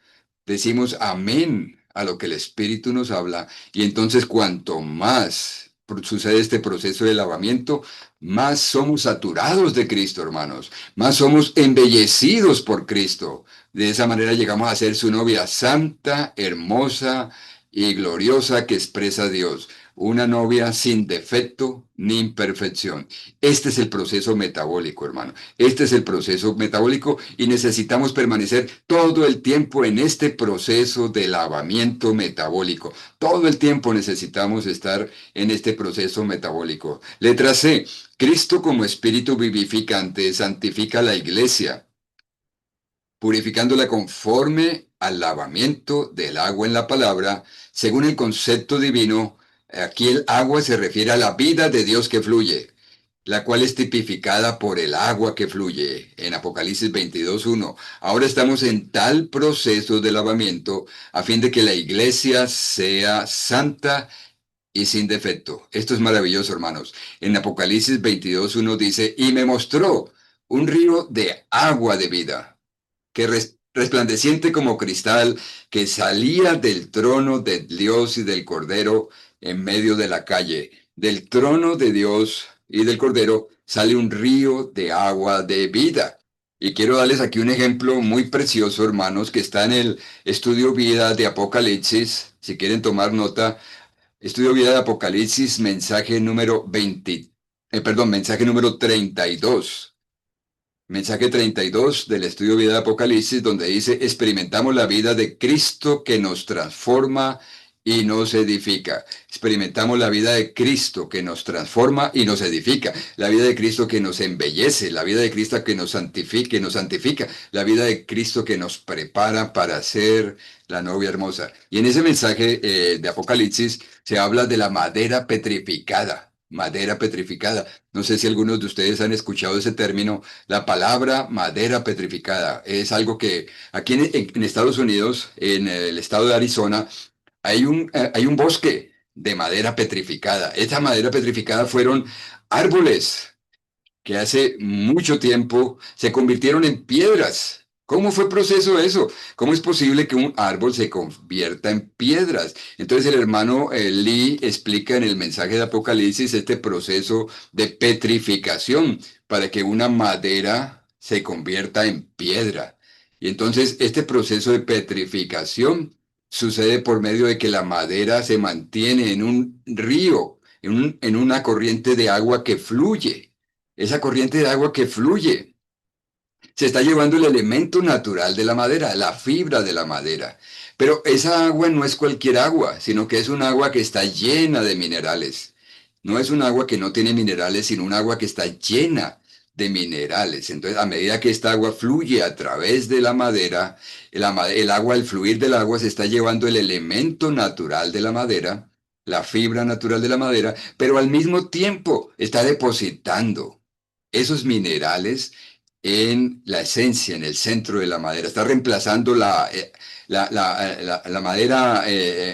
decimos amén a lo que el Espíritu nos habla. Y entonces cuanto más sucede este proceso de lavamiento, más somos saturados de Cristo, hermanos. Más somos embellecidos por Cristo. De esa manera llegamos a ser su novia santa, hermosa y gloriosa que expresa a Dios. Una novia sin defecto ni imperfección. Este es el proceso metabólico, hermano. Este es el proceso metabólico y necesitamos permanecer todo el tiempo en este proceso de lavamiento metabólico. Todo el tiempo necesitamos estar en este proceso metabólico. Letra C. Cristo como espíritu vivificante santifica la iglesia, purificándola conforme al lavamiento del agua en la palabra, según el concepto divino. Aquí el agua se refiere a la vida de Dios que fluye. la cual es tipificada por el agua que fluye en Apocalipsis 22:1. Ahora estamos en tal proceso de lavamiento a fin de que la iglesia sea santa y sin defecto. Esto es maravilloso, hermanos. En Apocalipsis 22:1 dice, y me mostró un río de agua de vida que resplandeciente como cristal, que salía del trono de Dios y del Cordero en medio de la calle. Del trono de Dios y del Cordero sale un río de agua de vida. Y quiero darles aquí un ejemplo muy precioso, hermanos, que está en el estudio vida de Apocalipsis. Si quieren tomar nota, estudio vida de Apocalipsis, mensaje número 20, mensaje número 32. Mensaje 32 del estudio Vida de Apocalipsis, donde dice, experimentamos la vida de Cristo que nos transforma y nos edifica. Experimentamos la vida de Cristo que nos transforma y nos edifica. La vida de Cristo que nos embellece. La vida de Cristo que nos santifica. La vida de Cristo que nos prepara para ser la novia hermosa. Y en ese mensaje de Apocalipsis se habla de la madera petrificada. Madera petrificada. No sé si algunos de ustedes han escuchado ese término. La palabra madera petrificada es algo que aquí en Estados Unidos, en el estado de Arizona, hay un bosque de madera petrificada. Esta madera petrificada fueron árboles que hace mucho tiempo se convirtieron en piedras. ¿Cómo fue el proceso de eso? ¿Cómo es posible que un árbol se convierta en piedras? Entonces el hermano Lee explica en el mensaje de Apocalipsis este proceso de petrificación para que una madera se convierta en piedra. Y entonces este proceso de petrificación sucede por medio de que la madera se mantiene en un río, en una corriente de agua que fluye. Esa corriente de agua que fluye se está llevando el elemento natural de la madera, la fibra de la madera. Pero esa agua no es cualquier agua, sino que es un agua que está llena de minerales. No es un agua que no tiene minerales, sino un agua que está llena de minerales. Entonces, a medida que esta agua fluye a través de la madera, el agua, al fluir del agua, se está llevando el elemento natural de la madera, la fibra natural de la madera, pero al mismo tiempo está depositando esos minerales en la esencia, en el centro de la madera. Está reemplazando la madera,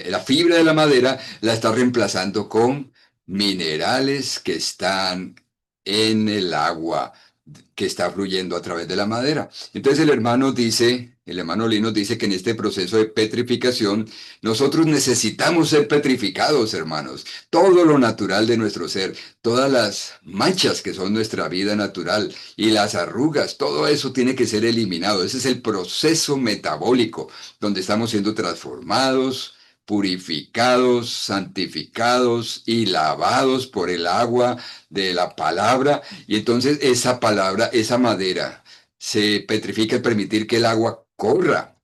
la fibra de la madera, la está reemplazando con minerales que están en el agua que está fluyendo a través de la madera. Entonces el hermano Lino dice que en este proceso de petrificación, nosotros necesitamos ser petrificados, hermanos. Todo lo natural de nuestro ser, todas las manchas que son nuestra vida natural y las arrugas, todo eso tiene que ser eliminado. Ese es el proceso metabólico, donde estamos siendo transformados, purificados, santificados y lavados por el agua de la palabra. Y entonces esa palabra, esa madera, se petrifica al permitir que el agua corra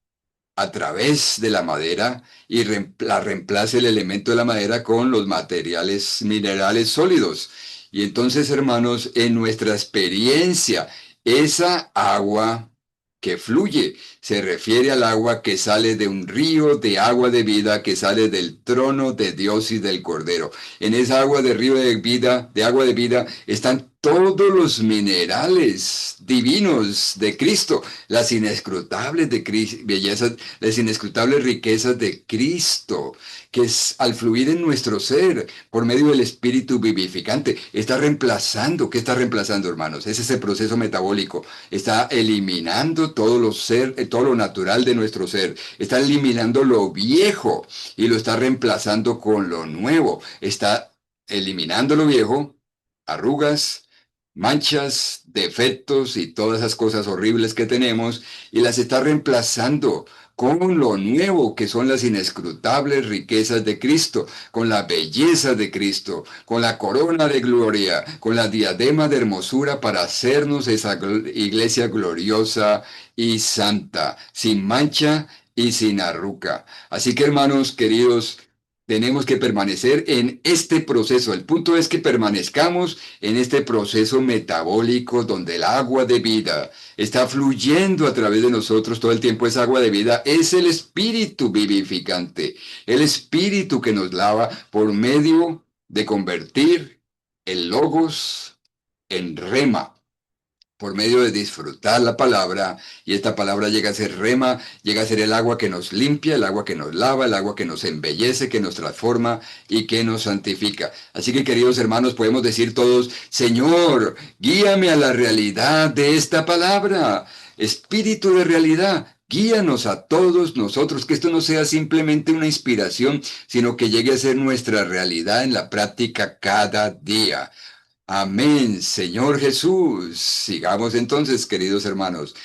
a través de la madera y la reemplace el elemento de la madera con los materiales minerales sólidos. Y entonces, hermanos, en nuestra experiencia, esa agua que fluye se refiere al agua que sale de un río de agua de vida que sale del trono de Dios y del Cordero. En esa agua de río de vida, de agua de vida, están todos los minerales divinos de Cristo, las inescrutables bellezas, las inescrutables riquezas de Cristo, que es al fluir en nuestro ser por medio del Espíritu vivificante, está reemplazando. ¿Qué está reemplazando, hermanos? Ese es el proceso metabólico. Está eliminando todo lo natural de nuestro ser. Está eliminando lo viejo y lo está reemplazando con lo nuevo. Está eliminando lo viejo, arrugas, manchas, defectos y todas esas cosas horribles que tenemos y las está reemplazando con lo nuevo que son las inescrutables riquezas de Cristo, con la belleza de Cristo, con la corona de gloria, con la diadema de hermosura para hacernos esa iglesia gloriosa y santa, sin mancha y sin arruga. Así que hermanos queridos, tenemos que permanecer en este proceso. El punto es que permanezcamos en este proceso metabólico donde el agua de vida está fluyendo a través de nosotros todo el tiempo. Esa agua de vida es el espíritu vivificante, el espíritu que nos lava por medio de convertir el logos en rema, por medio de disfrutar la palabra, y esta palabra llega a ser rema, llega a ser el agua que nos limpia, el agua que nos lava, el agua que nos embellece, que nos transforma y que nos santifica. Así que, queridos hermanos, podemos decir todos: Señor, guíame a la realidad de esta palabra. Espíritu de realidad, guíanos a todos nosotros, que esto no sea simplemente una inspiración, sino que llegue a ser nuestra realidad en la práctica cada día. Amén, Señor Jesús. Sigamos entonces, queridos hermanos.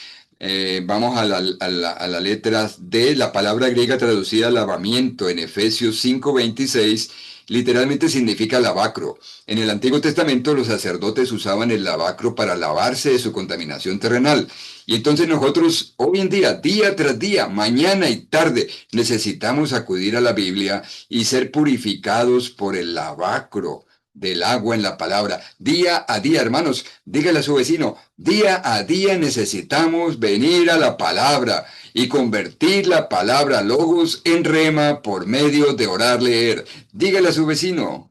Vamos a la letra D, la palabra griega traducida lavamiento en Efesios 5:26, literalmente significa lavacro. En el Antiguo Testamento los sacerdotes usaban el lavacro para lavarse de su contaminación terrenal. Y entonces nosotros hoy en día tras día, mañana y tarde, necesitamos acudir a la Biblia y ser purificados por el lavacro del agua en la palabra. Día a día, hermanos, dígale a su vecino: día a día necesitamos venir a la palabra y convertir la palabra logos en rema por medio de orar, leer. Dígale a su vecino.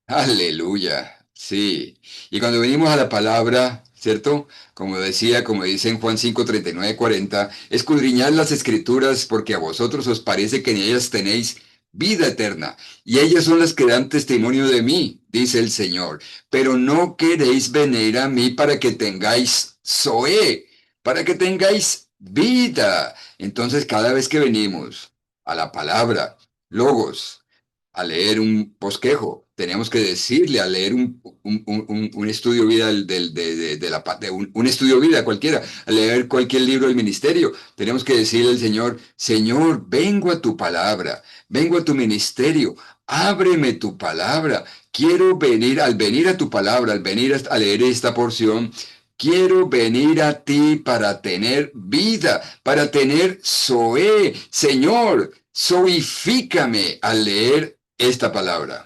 Aleluya. Sí. Y cuando venimos a la palabra, ¿cierto? Como decía, como dice en Juan 5:39-40, escudriñad las escrituras porque a vosotros os parece que en ellas tenéis vida eterna, y ellas son las que dan testimonio de mí, dice el Señor. Pero no queréis venir a mí para que tengáis zoe, para que tengáis vida. Entonces, cada vez que venimos a la palabra, logos, a leer un bosquejo, tenemos que decirle, a leer un estudio vida un estudio vida cualquiera, a leer cualquier libro del ministerio, tenemos que decirle al Señor: Señor, vengo a tu palabra, vengo a tu ministerio, ábreme tu palabra, quiero venir, al venir a tu palabra, al venir a leer esta porción, quiero venir a ti para tener vida, para tener Zoé. Señor, zoifícame al leer esta palabra.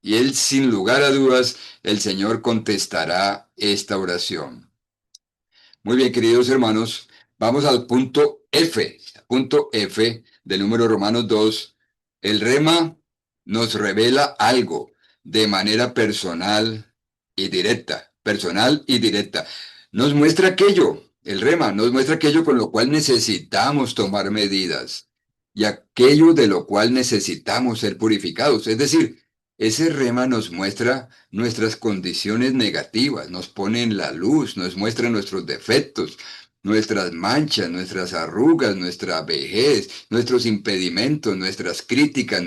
Y él, sin lugar a dudas, el Señor contestará esta oración. Muy bien, queridos hermanos, vamos al punto F del número Romanos 2. El rema nos revela algo de manera personal y directa. Nos muestra aquello, el rema nos muestra aquello con lo cual necesitamos tomar medidas y aquello de lo cual necesitamos ser purificados. Es decir, ese rema nos muestra nuestras condiciones negativas, nos pone en la luz, nos muestra nuestros defectos, nuestras manchas, nuestras arrugas, nuestra vejez, nuestros impedimentos, nuestras críticas,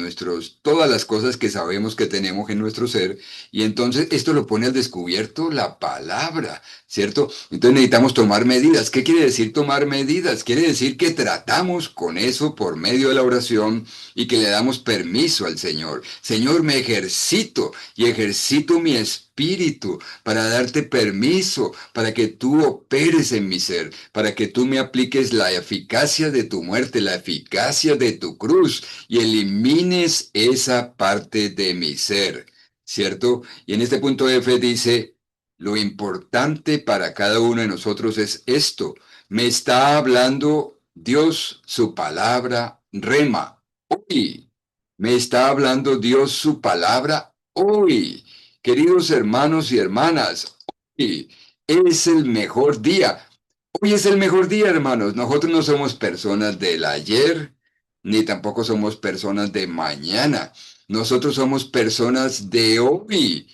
todas las cosas que sabemos que tenemos en nuestro ser. Y entonces esto lo pone al descubierto la palabra, ¿cierto? Entonces necesitamos tomar medidas. ¿Qué quiere decir tomar medidas? Quiere decir que tratamos con eso por medio de la oración y que le damos permiso al Señor. Señor, me ejercito y ejercito mi espíritu para darte permiso, para que tú operes en mi ser, para que tú me apliques la eficacia de tu muerte, la eficacia de tu cruz, y elimines esa parte de mi ser, ¿cierto? Y en este punto F dice: lo importante para cada uno de nosotros es esto. Me está hablando Dios, su palabra, rema. Hoy me está hablando Dios, su palabra, hoy. Queridos hermanos y hermanas, hoy es el mejor día. Hoy es el mejor día, hermanos. Nosotros no somos personas del ayer, ni tampoco somos personas de mañana. Nosotros somos personas de hoy.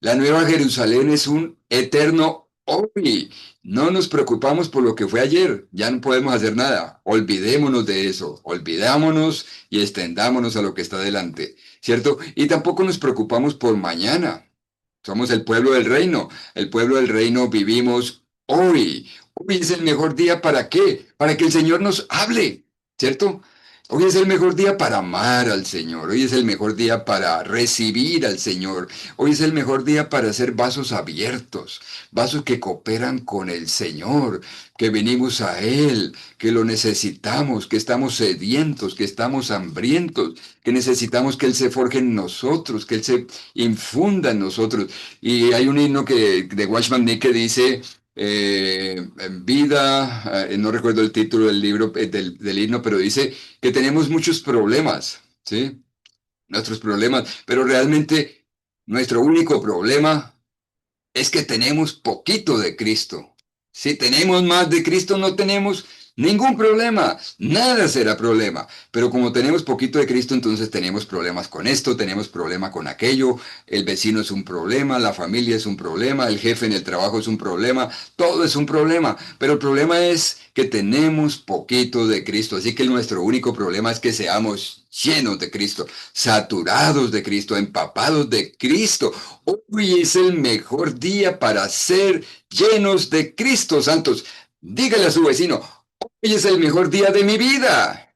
La Nueva Jerusalén es un eterno hoy. No nos preocupamos por lo que fue ayer. Ya no podemos hacer nada. Olvidémonos de eso. Olvidámonos y extendámonos a lo que está delante. ¿Cierto? Y tampoco nos preocupamos por mañana. Somos el pueblo del reino. El pueblo del reino vivimos hoy. Hoy es el mejor día, ¿para qué? Para que el Señor nos hable, ¿cierto? Hoy es el mejor día para amar al Señor. Hoy es el mejor día para recibir al Señor. Hoy es el mejor día para hacer vasos abiertos, vasos que cooperan con el Señor, que venimos a Él, que lo necesitamos, que estamos sedientos, que estamos hambrientos, que necesitamos que Él se forje en nosotros, que Él se infunda en nosotros. Y hay un himno de Watchman Nee que dice: en vida, no recuerdo el título del libro, del himno, pero dice que tenemos muchos problemas, ¿sí? Nuestros problemas, pero realmente nuestro único problema es que tenemos poquito de Cristo. Si tenemos más de Cristo, no tenemos ningún problema, nada será problema. Pero como tenemos poquito de Cristo, entonces tenemos problemas con esto, tenemos problema con aquello, el vecino es un problema, la familia es un problema, el jefe en el trabajo es un problema, todo es un problema. Pero el problema es que tenemos poquito de Cristo, así que nuestro único problema es que seamos llenos de Cristo, saturados de Cristo, empapados de Cristo. Hoy es el mejor día para ser llenos de Cristo, santos. Dígale a su vecino, hoy es el mejor día de mi vida.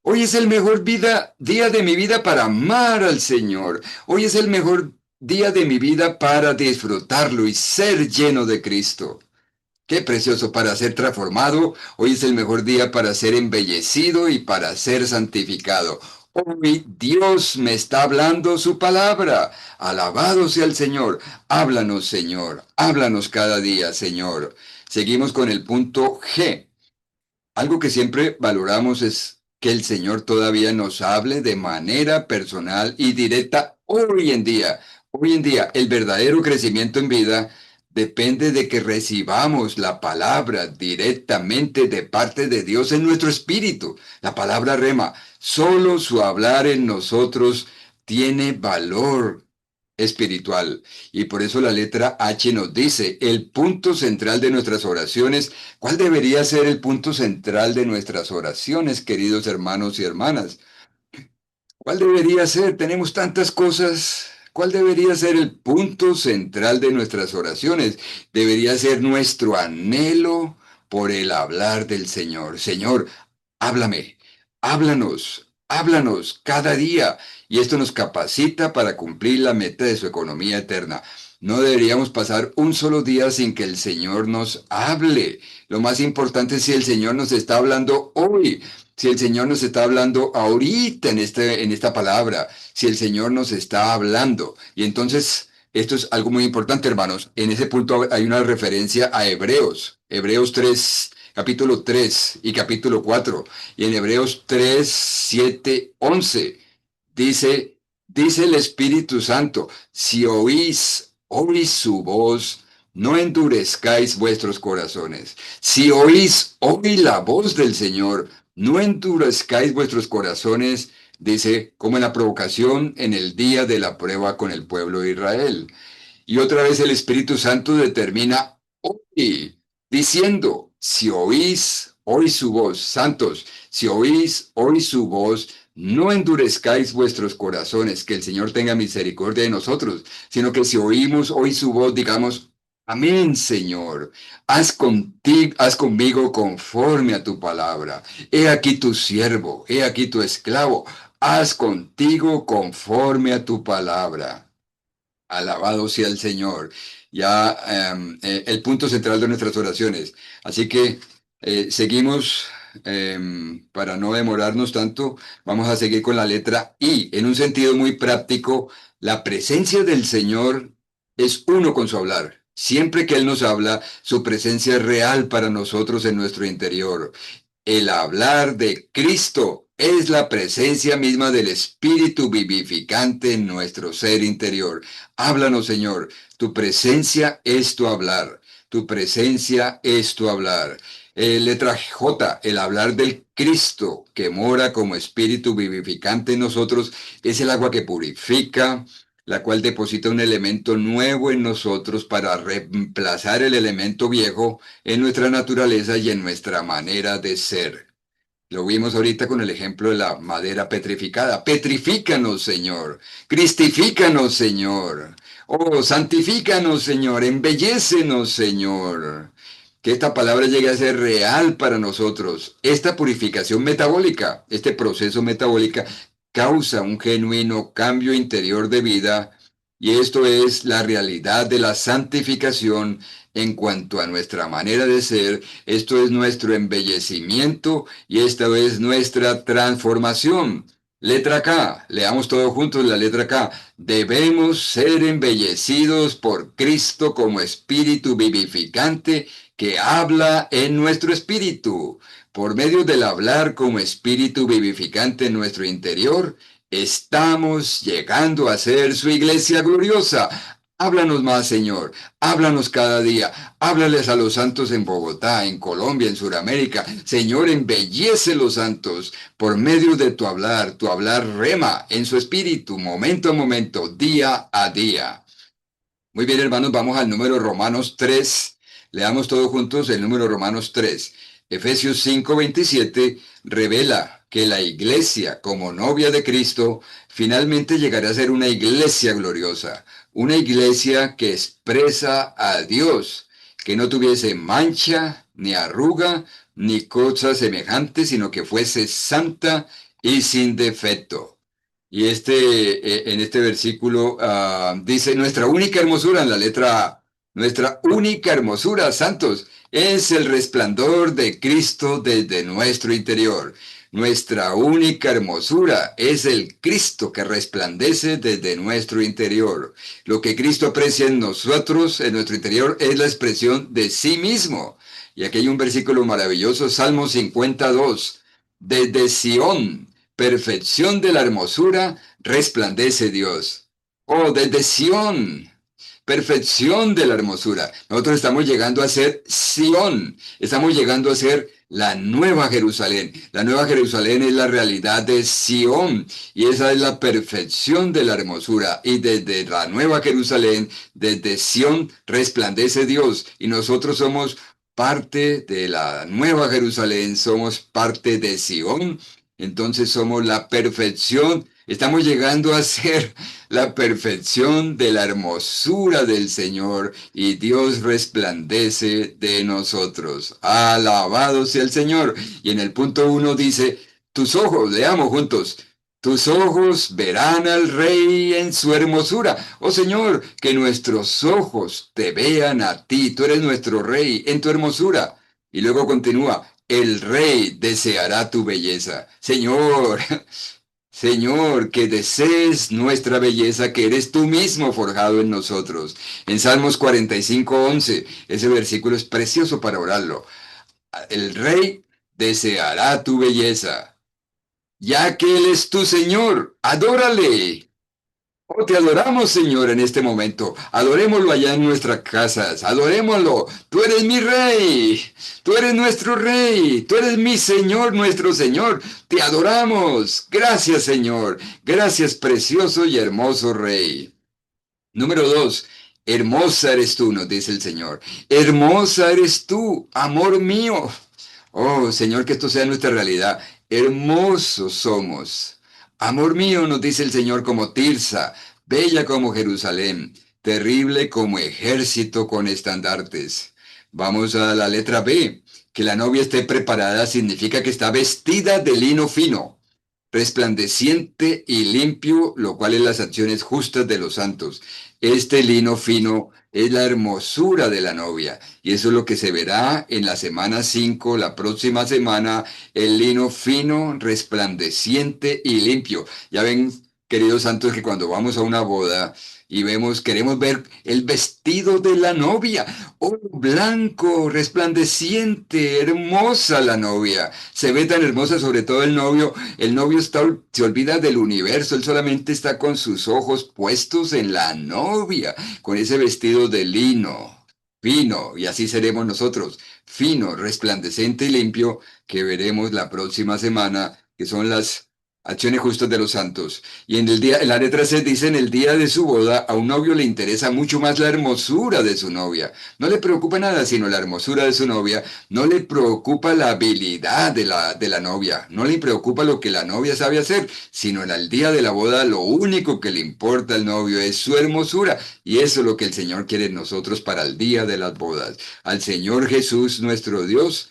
Hoy es el mejor día de mi vida para amar al Señor. Hoy es el mejor día de mi vida para disfrutarlo y ser lleno de Cristo. Qué precioso para ser transformado. Hoy es el mejor día para ser embellecido y para ser santificado. Hoy Dios me está hablando su palabra. Alabado sea el Señor. Háblanos, Señor. Háblanos cada día, Señor. Seguimos con el punto G. Algo que siempre valoramos es que el Señor todavía nos hable de manera personal y directa hoy en día. Hoy en día, el verdadero crecimiento en vida depende de que recibamos la palabra directamente de parte de Dios en nuestro espíritu. La palabra rema, solo su hablar en nosotros tiene valor espiritual. Y por eso la letra H nos dice, el punto central de nuestras oraciones. ¿Cuál debería ser el punto central de nuestras oraciones, queridos hermanos y hermanas? ¿Cuál debería ser? Tenemos tantas cosas. ¿Cuál debería ser el punto central de nuestras oraciones? Debería ser nuestro anhelo por el hablar del Señor. Señor, háblame, háblanos, háblanos cada día. Y esto nos capacita para cumplir la meta de su economía eterna. No deberíamos pasar un solo día sin que el Señor nos hable. Lo más importante es si el Señor nos está hablando hoy, si el Señor nos está hablando ahorita en esta palabra, si el Señor nos está hablando. Y entonces, esto es algo muy importante, hermanos. En ese punto hay una referencia a Hebreos, Hebreos 3, capítulo 3 y capítulo 4. Y en Hebreos 3, 7, 11 dice el Espíritu Santo, si oís su voz, no endurezcáis vuestros corazones. Si oís hoy la voz del Señor, no endurezcáis vuestros corazones, dice, como en la provocación en el día de la prueba con el pueblo de Israel. Y otra vez el Espíritu Santo determina hoy, diciendo, si oís hoy su voz, santos, si oís hoy su voz, no endurezcáis vuestros corazones, que el Señor tenga misericordia de nosotros, sino que si oímos hoy su voz, digamos, amén, Señor, haz conmigo conforme a tu palabra. He aquí tu siervo, he aquí tu esclavo, haz contigo conforme a tu palabra. Alabado sea el Señor. Ya el punto central de nuestras oraciones. Así que seguimos, para no demorarnos tanto, vamos a seguir con la letra I. En un sentido muy práctico, la presencia del Señor es uno con su hablar. Siempre que Él nos habla, su presencia es real para nosotros en nuestro interior. El hablar de Cristo es la presencia misma del Espíritu vivificante en nuestro ser interior. Háblanos, Señor. Tu presencia es tu hablar. Tu presencia es tu hablar. Letra J, el hablar del Cristo que mora como Espíritu vivificante en nosotros es el agua que purifica, la cual deposita un elemento nuevo en nosotros para reemplazar el elemento viejo en nuestra naturaleza y en nuestra manera de ser. Lo vimos ahorita con el ejemplo de la madera petrificada. Petrifícanos, Señor. Cristifícanos, Señor. Oh, santifícanos, Señor. Embellécenos, Señor. Que esta palabra llegue a ser real para nosotros. Esta purificación metabólica, este proceso metabólico, causa un genuino cambio interior de vida, y esto es la realidad de la santificación en cuanto a nuestra manera de ser. Esto es nuestro embellecimiento y esta es nuestra transformación. Letra K, leamos todos juntos la letra K. Debemos ser embellecidos por Cristo como espíritu vivificante que habla en nuestro espíritu. Por medio del hablar como espíritu vivificante en nuestro interior, estamos llegando a ser su iglesia gloriosa. Háblanos más, Señor. Háblanos cada día. Háblales a los santos en Bogotá, en Colombia, en Sudamérica. Señor, embellece los santos por medio de tu hablar rema en su espíritu, momento a momento, día a día. Muy bien, hermanos, vamos al número Romanos 3. Leamos todos juntos el número Romanos 3. Efesios 5:27 revela que la iglesia, como novia de Cristo, finalmente llegará a ser una iglesia gloriosa, una iglesia que expresa a Dios, que no tuviese mancha, ni arruga, ni cosa semejante, sino que fuese santa y sin defecto. Y en este versículo dice, nuestra única hermosura en la letra A, nuestra única hermosura, santos, es el resplandor de Cristo desde nuestro interior. Nuestra única hermosura es el Cristo que resplandece desde nuestro interior. Lo que Cristo aprecia en nosotros, en nuestro interior, es la expresión de sí mismo. Y aquí hay un versículo maravilloso, Salmo 52. Desde Sión, perfección de la hermosura, resplandece Dios. Oh, desde Sión, perfección de la hermosura. Nosotros estamos llegando a ser Sión, estamos llegando a ser la nueva Jerusalén. La nueva Jerusalén es la realidad de Sión y esa es la perfección de la hermosura. Y desde la nueva Jerusalén, desde Sión, resplandece Dios y nosotros somos parte de la nueva Jerusalén, somos parte de Sión, entonces somos la perfección, estamos llegando a ser la perfección de la hermosura del Señor y Dios resplandece de nosotros. Alabado sea el Señor. Y en el punto 1 dice, tus ojos, leamos juntos. Tus ojos verán al Rey en su hermosura. Oh Señor, que nuestros ojos te vean a ti. Tú eres nuestro Rey en tu hermosura. Y luego continúa, el Rey deseará tu belleza. Señor, Señor, que desees nuestra belleza, que eres tú mismo forjado en nosotros. En Salmos 45:11, ese versículo es precioso para orarlo. El Rey deseará tu belleza, ya que Él es tu Señor. Adórale. Oh, te adoramos, Señor, en este momento. Adorémoslo allá en nuestras casas. Adorémoslo. Tú eres mi Rey. Tú eres nuestro Rey. Tú eres mi Señor, nuestro Señor. Te adoramos. Gracias, Señor. Gracias, precioso y hermoso Rey. Número 2. Hermosa eres tú, nos dice el Señor. Hermosa eres tú, amor mío. Oh, Señor, que esto sea nuestra realidad. Hermosos somos. Amor mío, nos dice el Señor, como Tirsa, bella como Jerusalén, terrible como ejército con estandartes. Vamos a la letra B. Que la novia esté preparada significa que está vestida de lino fino, resplandeciente y limpio, lo cual es las acciones justas de los santos. Este lino fino es la hermosura de la novia, y eso es lo que se verá en la semana 5, la próxima semana, el lino fino, resplandeciente y limpio. Ya ven, queridos santos, que cuando vamos a una boda y vemos, queremos ver el vestido de la novia. Oh, blanco, resplandeciente, hermosa la novia. Se ve tan hermosa, sobre todo el novio. El novio se olvida del universo, él solamente está con sus ojos puestos en la novia, con ese vestido de lino, fino, y así seremos nosotros, fino, resplandeciente y limpio, que veremos la próxima semana, que son las acciones justas de los santos. Y en la letra C dice, en el día de su boda, a un novio le interesa mucho más la hermosura de su novia. No le preocupa nada sino la hermosura de su novia, no le preocupa la habilidad de la novia, no le preocupa lo que la novia sabe hacer, sino en el día de la boda lo único que le importa al novio es su hermosura. Y eso es lo que el Señor quiere en nosotros para el día de las bodas. Al Señor Jesús, nuestro Dios,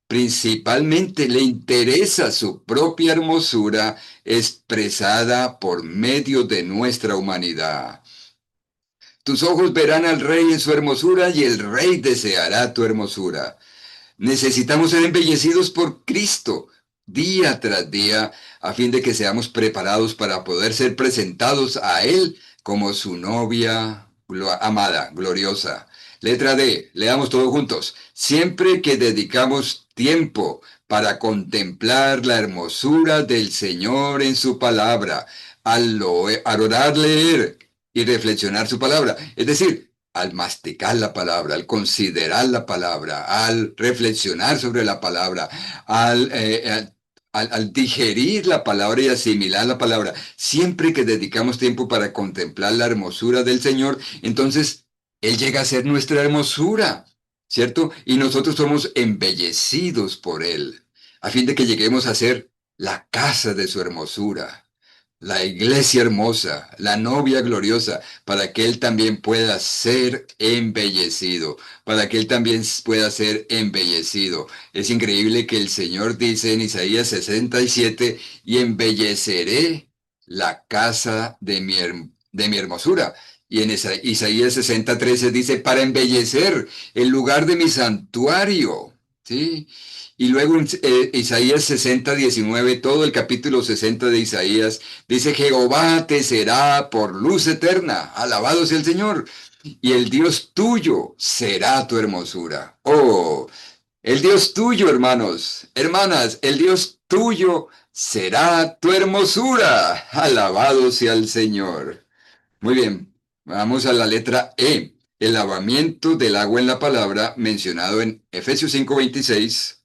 principalmente le interesa su propia hermosura expresada por medio de nuestra humanidad. Tus ojos verán al Rey en su hermosura y el Rey deseará tu hermosura. Necesitamos ser embellecidos por Cristo día tras día a fin de que seamos preparados para poder ser presentados a Él como su novia amada, gloriosa. Letra D, leamos todos juntos. Siempre que dedicamos tiempo para contemplar la hermosura del Señor en su palabra, al orar, leer y reflexionar su palabra. Es decir, al masticar la palabra, al considerar la palabra, al reflexionar sobre la palabra, al digerir la palabra y asimilar la palabra, siempre que dedicamos tiempo para contemplar la hermosura del Señor, entonces Él llega a ser nuestra hermosura, ¿cierto? Y nosotros somos embellecidos por Él, a fin de que lleguemos a ser la casa de su hermosura, la iglesia hermosa, la novia gloriosa, para que Él también pueda ser embellecido, para que Él también pueda ser embellecido. Es increíble que el Señor dice en Isaías 67, y embelleceré la casa de mi hermosura. Y en Isaías 60:13 dice, para embellecer el lugar de mi santuario. ¿Sí? Y luego en Isaías 60:19, todo el capítulo 60 de Isaías, dice, Jehová te será por luz eterna, alabado sea el Señor, y el Dios tuyo será tu hermosura. Oh, el Dios tuyo, hermanos, hermanas, el Dios tuyo será tu hermosura, alabado sea el Señor. Muy bien, vamos a la letra E, el lavamiento del agua en la palabra mencionado en Efesios 5:26.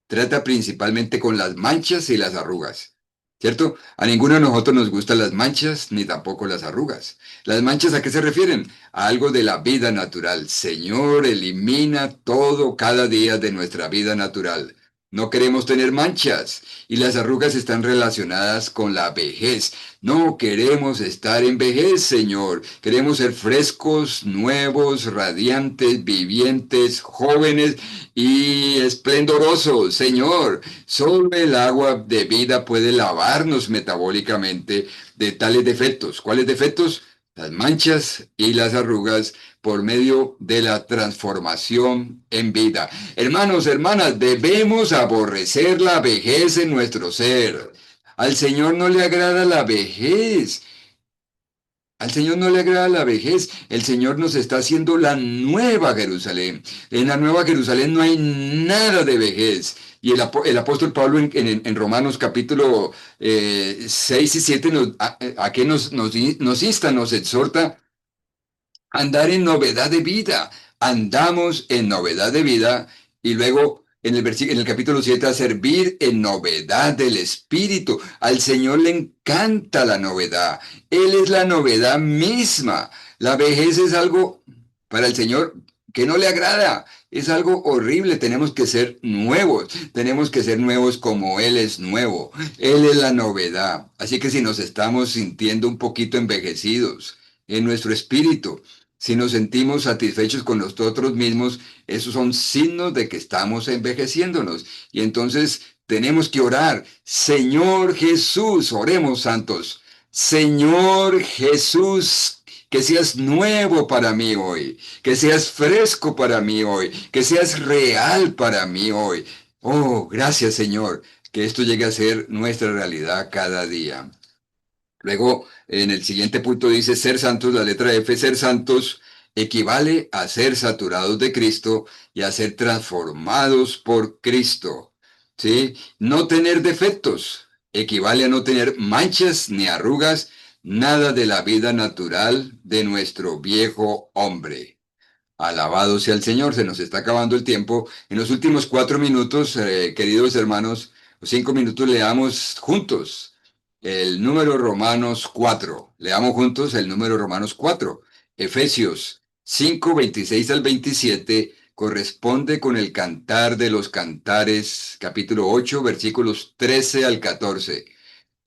Trata principalmente con las manchas y las arrugas, ¿cierto? A ninguno de nosotros nos gustan las manchas ni tampoco las arrugas. ¿Las manchas a qué se refieren? A algo de la vida natural. Señor, elimina todo cada día de nuestra vida natural. No queremos tener manchas y las arrugas están relacionadas con la vejez. No queremos estar en vejez, Señor. Queremos ser frescos, nuevos, radiantes, vivientes, jóvenes y esplendorosos, Señor. Solo el agua de vida puede lavarnos metabólicamente de tales defectos. ¿Cuáles defectos? Las manchas y las arrugas por medio de la transformación en vida. Hermanos, hermanas, debemos aborrecer la vejez en nuestro ser. Al Señor no le agrada la vejez. Al Señor no le agrada la vejez, el Señor nos está haciendo la nueva Jerusalén. En la nueva Jerusalén no hay nada de vejez. Y el apóstol Pablo en Romanos capítulo 6 y 7 a qué nos insta, nos exhorta andar en novedad de vida. Andamos en novedad de vida y luego en el capítulo 7 a servir en novedad del Espíritu. Al Señor le encanta la novedad. Él es la novedad misma. La vejez es algo para el Señor que no le agrada. Es algo horrible. Tenemos que ser nuevos. Tenemos que ser nuevos como Él es nuevo. Él es la novedad. Así que si nos estamos sintiendo un poquito envejecidos en nuestro espíritu, si nos sentimos satisfechos con nosotros mismos, esos son signos de que estamos envejeciéndonos. Y entonces tenemos que orar. Señor Jesús, oremos santos. Señor Jesús, que seas nuevo para mí hoy, que seas fresco para mí hoy, que seas real para mí hoy. Oh, gracias Señor, que esto llegue a ser nuestra realidad cada día. Luego, en el siguiente punto dice ser santos, la letra F, ser santos equivale a ser saturados de Cristo y a ser transformados por Cristo. ¿Sí? No tener defectos equivale a no tener manchas ni arrugas, nada de la vida natural de nuestro viejo hombre. Alabado sea el Señor, se nos está acabando el tiempo. En los últimos 4 minutos, queridos hermanos, 5 minutos, leamos juntos el número Romanos 4. Leamos juntos el número Romanos 4. Efesios 5:26 al 27 corresponde con el Cantar de los Cantares, capítulo 8, versículos 13 al 14.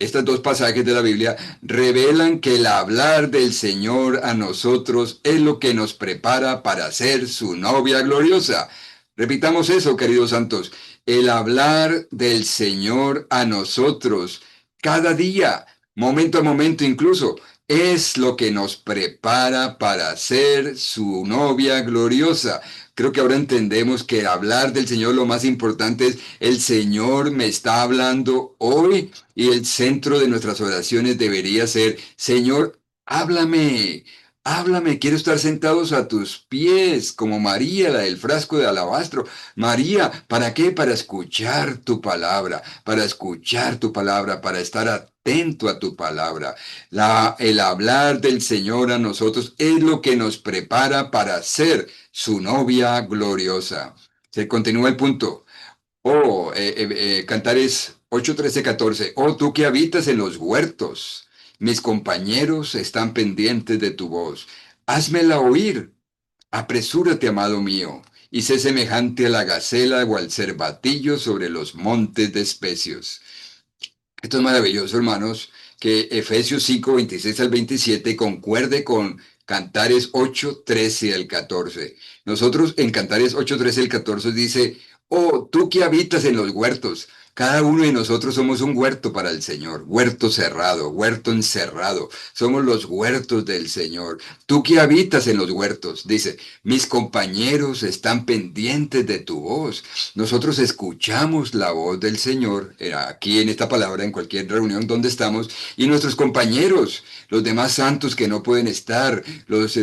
Estos dos pasajes de la Biblia revelan que el hablar del Señor a nosotros es lo que nos prepara para ser su novia gloriosa. Repitamos eso, queridos santos. El hablar del Señor a nosotros cada día, momento a momento incluso, es lo que nos prepara para ser su novia gloriosa. Creo que ahora entendemos que hablar del Señor lo más importante es el Señor me está hablando hoy y el centro de nuestras oraciones debería ser, Señor, háblame. Háblame, quiero estar sentados a tus pies, como María, la del frasco de alabastro. María, ¿para qué? Para escuchar tu palabra, para escuchar tu palabra, para estar atento a tu palabra. El hablar del Señor a nosotros es lo que nos prepara para ser su novia gloriosa. Se continúa el punto. Cantares 8, 13, 14. Oh, tú que habitas en los huertos, mis compañeros están pendientes de tu voz. Házmela oír. Apresúrate, amado mío, y sé semejante a la gacela o al cervatillo sobre los montes de especios. Esto es maravilloso, hermanos, que Efesios 5 26 al 27 concuerde con Cantares 8 13 al 14. Nosotros en Cantares 8 13 al 14 dice, oh, tú que habitas en los huertos, cada uno de nosotros somos un huerto para el Señor, huerto cerrado, huerto encerrado, somos los huertos del Señor. Tú que habitas en los huertos, dice, mis compañeros están pendientes de tu voz. Nosotros escuchamos la voz del Señor aquí en esta palabra, en cualquier reunión donde estamos, y nuestros compañeros, los demás santos que no pueden estar, los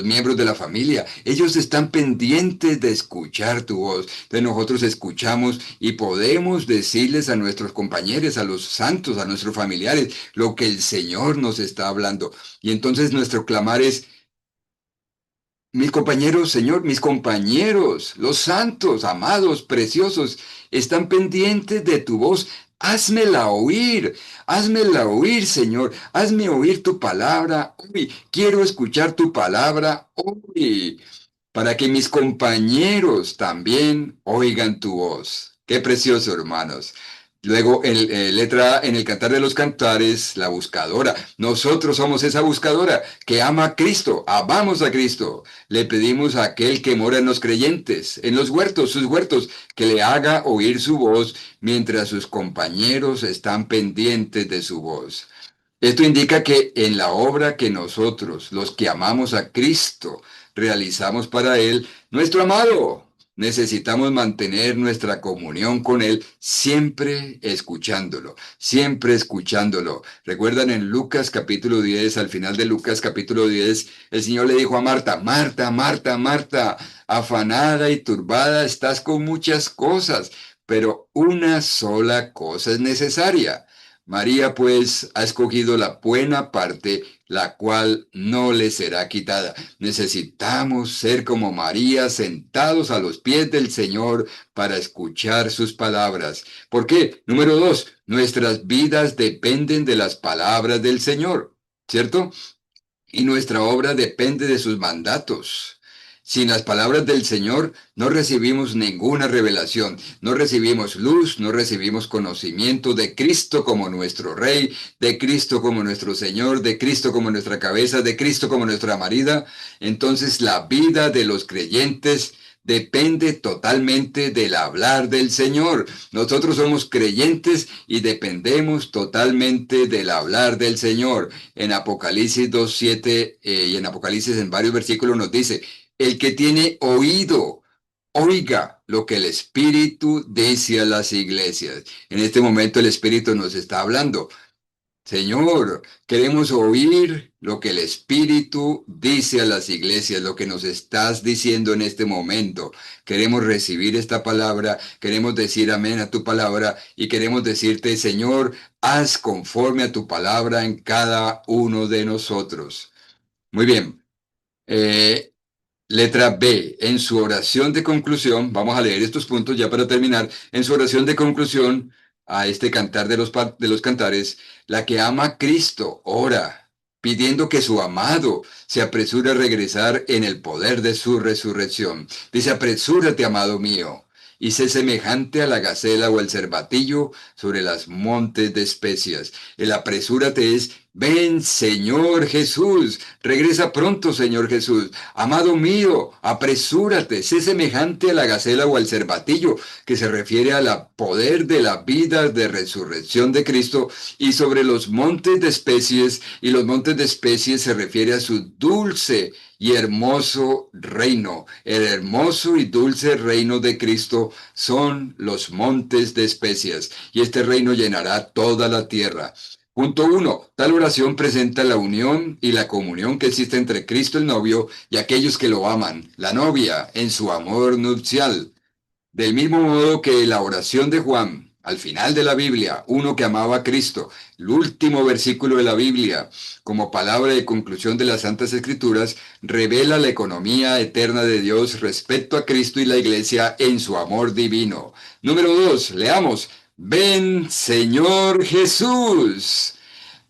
miembros de la familia, ellos están pendientes de escuchar tu voz. Entonces nosotros escuchamos y podemos decirles a nuestros compañeros, a los santos, a nuestros familiares, lo que el Señor nos está hablando. Y entonces nuestro clamar es, mis compañeros, Señor, mis compañeros, los santos, amados, preciosos, están pendientes de tu voz. Házmela oír, Señor, hazme oír tu palabra hoy. Quiero escuchar tu palabra hoy, para que mis compañeros también oigan tu voz. Qué precioso, hermanos. Luego, letra A, en el Cantar de los Cantares, la buscadora. Nosotros somos esa buscadora que ama a Cristo, amamos a Cristo. Le pedimos a aquel que mora en los creyentes, en los huertos, sus huertos, que le haga oír su voz mientras sus compañeros están pendientes de su voz. Esto indica que en la obra que nosotros, los que amamos a Cristo, realizamos para Él, nuestro amado, necesitamos mantener nuestra comunión con Él siempre escuchándolo, siempre escuchándolo. Recuerdan en Lucas capítulo 10, al final de Lucas capítulo 10, el Señor le dijo a Marta, Marta, Marta, Marta, afanada y turbada estás con muchas cosas, pero una sola cosa es necesaria. María pues ha escogido la buena parte, la cual no le será quitada. Necesitamos ser como María, sentados a los pies del Señor para escuchar sus palabras. ¿Por qué? Número dos, nuestras vidas dependen de las palabras del Señor, ¿cierto? Y nuestra obra depende de sus mandatos. Sin las palabras del Señor no recibimos ninguna revelación, no recibimos luz, no recibimos conocimiento de Cristo como nuestro Rey, de Cristo como nuestro Señor, de Cristo como nuestra cabeza, de Cristo como nuestra marida. Entonces la vida de los creyentes depende totalmente del hablar del Señor. Nosotros somos creyentes y dependemos totalmente del hablar del Señor. En Apocalipsis 2:7 y en Apocalipsis en varios versículos nos dice, el que tiene oído, oiga lo que el Espíritu dice a las iglesias. En este momento el Espíritu nos está hablando. Señor, queremos oír lo que el Espíritu dice a las iglesias, lo que nos estás diciendo en este momento. Queremos recibir esta palabra, queremos decir amén a tu palabra y queremos decirte, Señor, haz conforme a tu palabra en cada uno de nosotros. Muy bien. Eh, Letra B, en su oración de conclusión, vamos a leer estos puntos ya para terminar, en su oración de conclusión a este cantar de los cantares, la que ama a Cristo ora, pidiendo que su amado se apresure a regresar en el poder de su resurrección. Dice, apresúrate, amado mío, y sé semejante a la gacela o el cervatillo sobre las montes de especias. El apresúrate es, ven, Señor Jesús, regresa pronto, Señor Jesús. Amado mío, apresúrate, sé semejante a la gacela o al cervatillo, que se refiere al poder de la vida de resurrección de Cristo, y sobre los montes de especies, y los montes de especies se refiere a su dulce y hermoso reino. El hermoso y dulce reino de Cristo son los montes de especias, y este reino llenará toda la tierra. Punto uno, tal oración presenta la unión y la comunión que existe entre Cristo el novio y aquellos que lo aman, la novia, en su amor nupcial. Del mismo modo que la oración de Juan, al final de la Biblia, uno que amaba a Cristo, el último versículo de la Biblia, como palabra de conclusión de las Santas Escrituras, revela la economía eterna de Dios respecto a Cristo y la Iglesia en su amor divino. Número dos, leamos. Ven, Señor Jesús.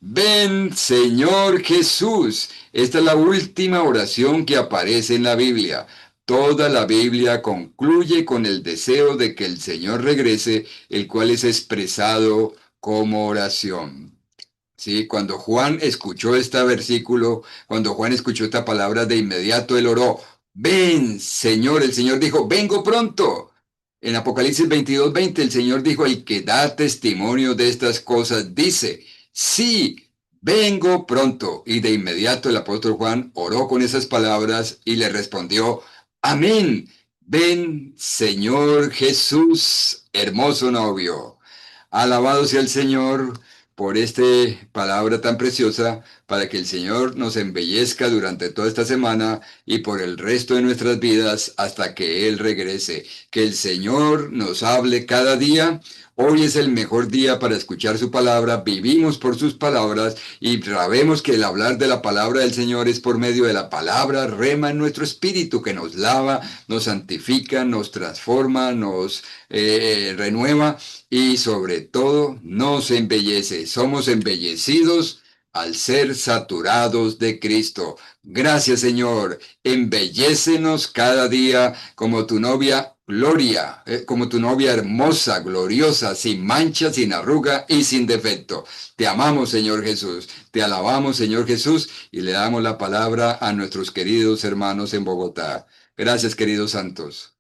Ven, Señor Jesús. Esta es la última oración que aparece en la Biblia. Toda la Biblia concluye con el deseo de que el Señor regrese, el cual es expresado como oración. Sí, cuando Juan escuchó este versículo, cuando Juan escuchó esta palabra, de inmediato él oró, ven, Señor. El Señor dijo, vengo pronto. En Apocalipsis 22:20 el Señor dijo, el que da testimonio de estas cosas dice, sí, vengo pronto. Y de inmediato el apóstol Juan oró con esas palabras y le respondió, amén. Ven, Señor Jesús, hermoso novio. Alabado sea el Señor por esta palabra tan preciosa, para que el Señor nos embellezca durante toda esta semana y por el resto de nuestras vidas hasta que Él regrese. Que el Señor nos hable cada día. Hoy es el mejor día para escuchar su palabra, vivimos por sus palabras y sabemos que el hablar de la palabra del Señor es por medio de la palabra rema en nuestro espíritu, que nos lava, nos santifica, nos transforma, nos renueva y sobre todo nos embellece. Somos embellecidos al ser saturados de Cristo. Gracias, Señor. Embellécenos cada día como tu novia Gloria, como tu novia hermosa, gloriosa, sin mancha, sin arruga y sin defecto. Te amamos, Señor Jesús. Te alabamos, Señor Jesús, y le damos la palabra a nuestros queridos hermanos en Bogotá. Gracias, queridos santos.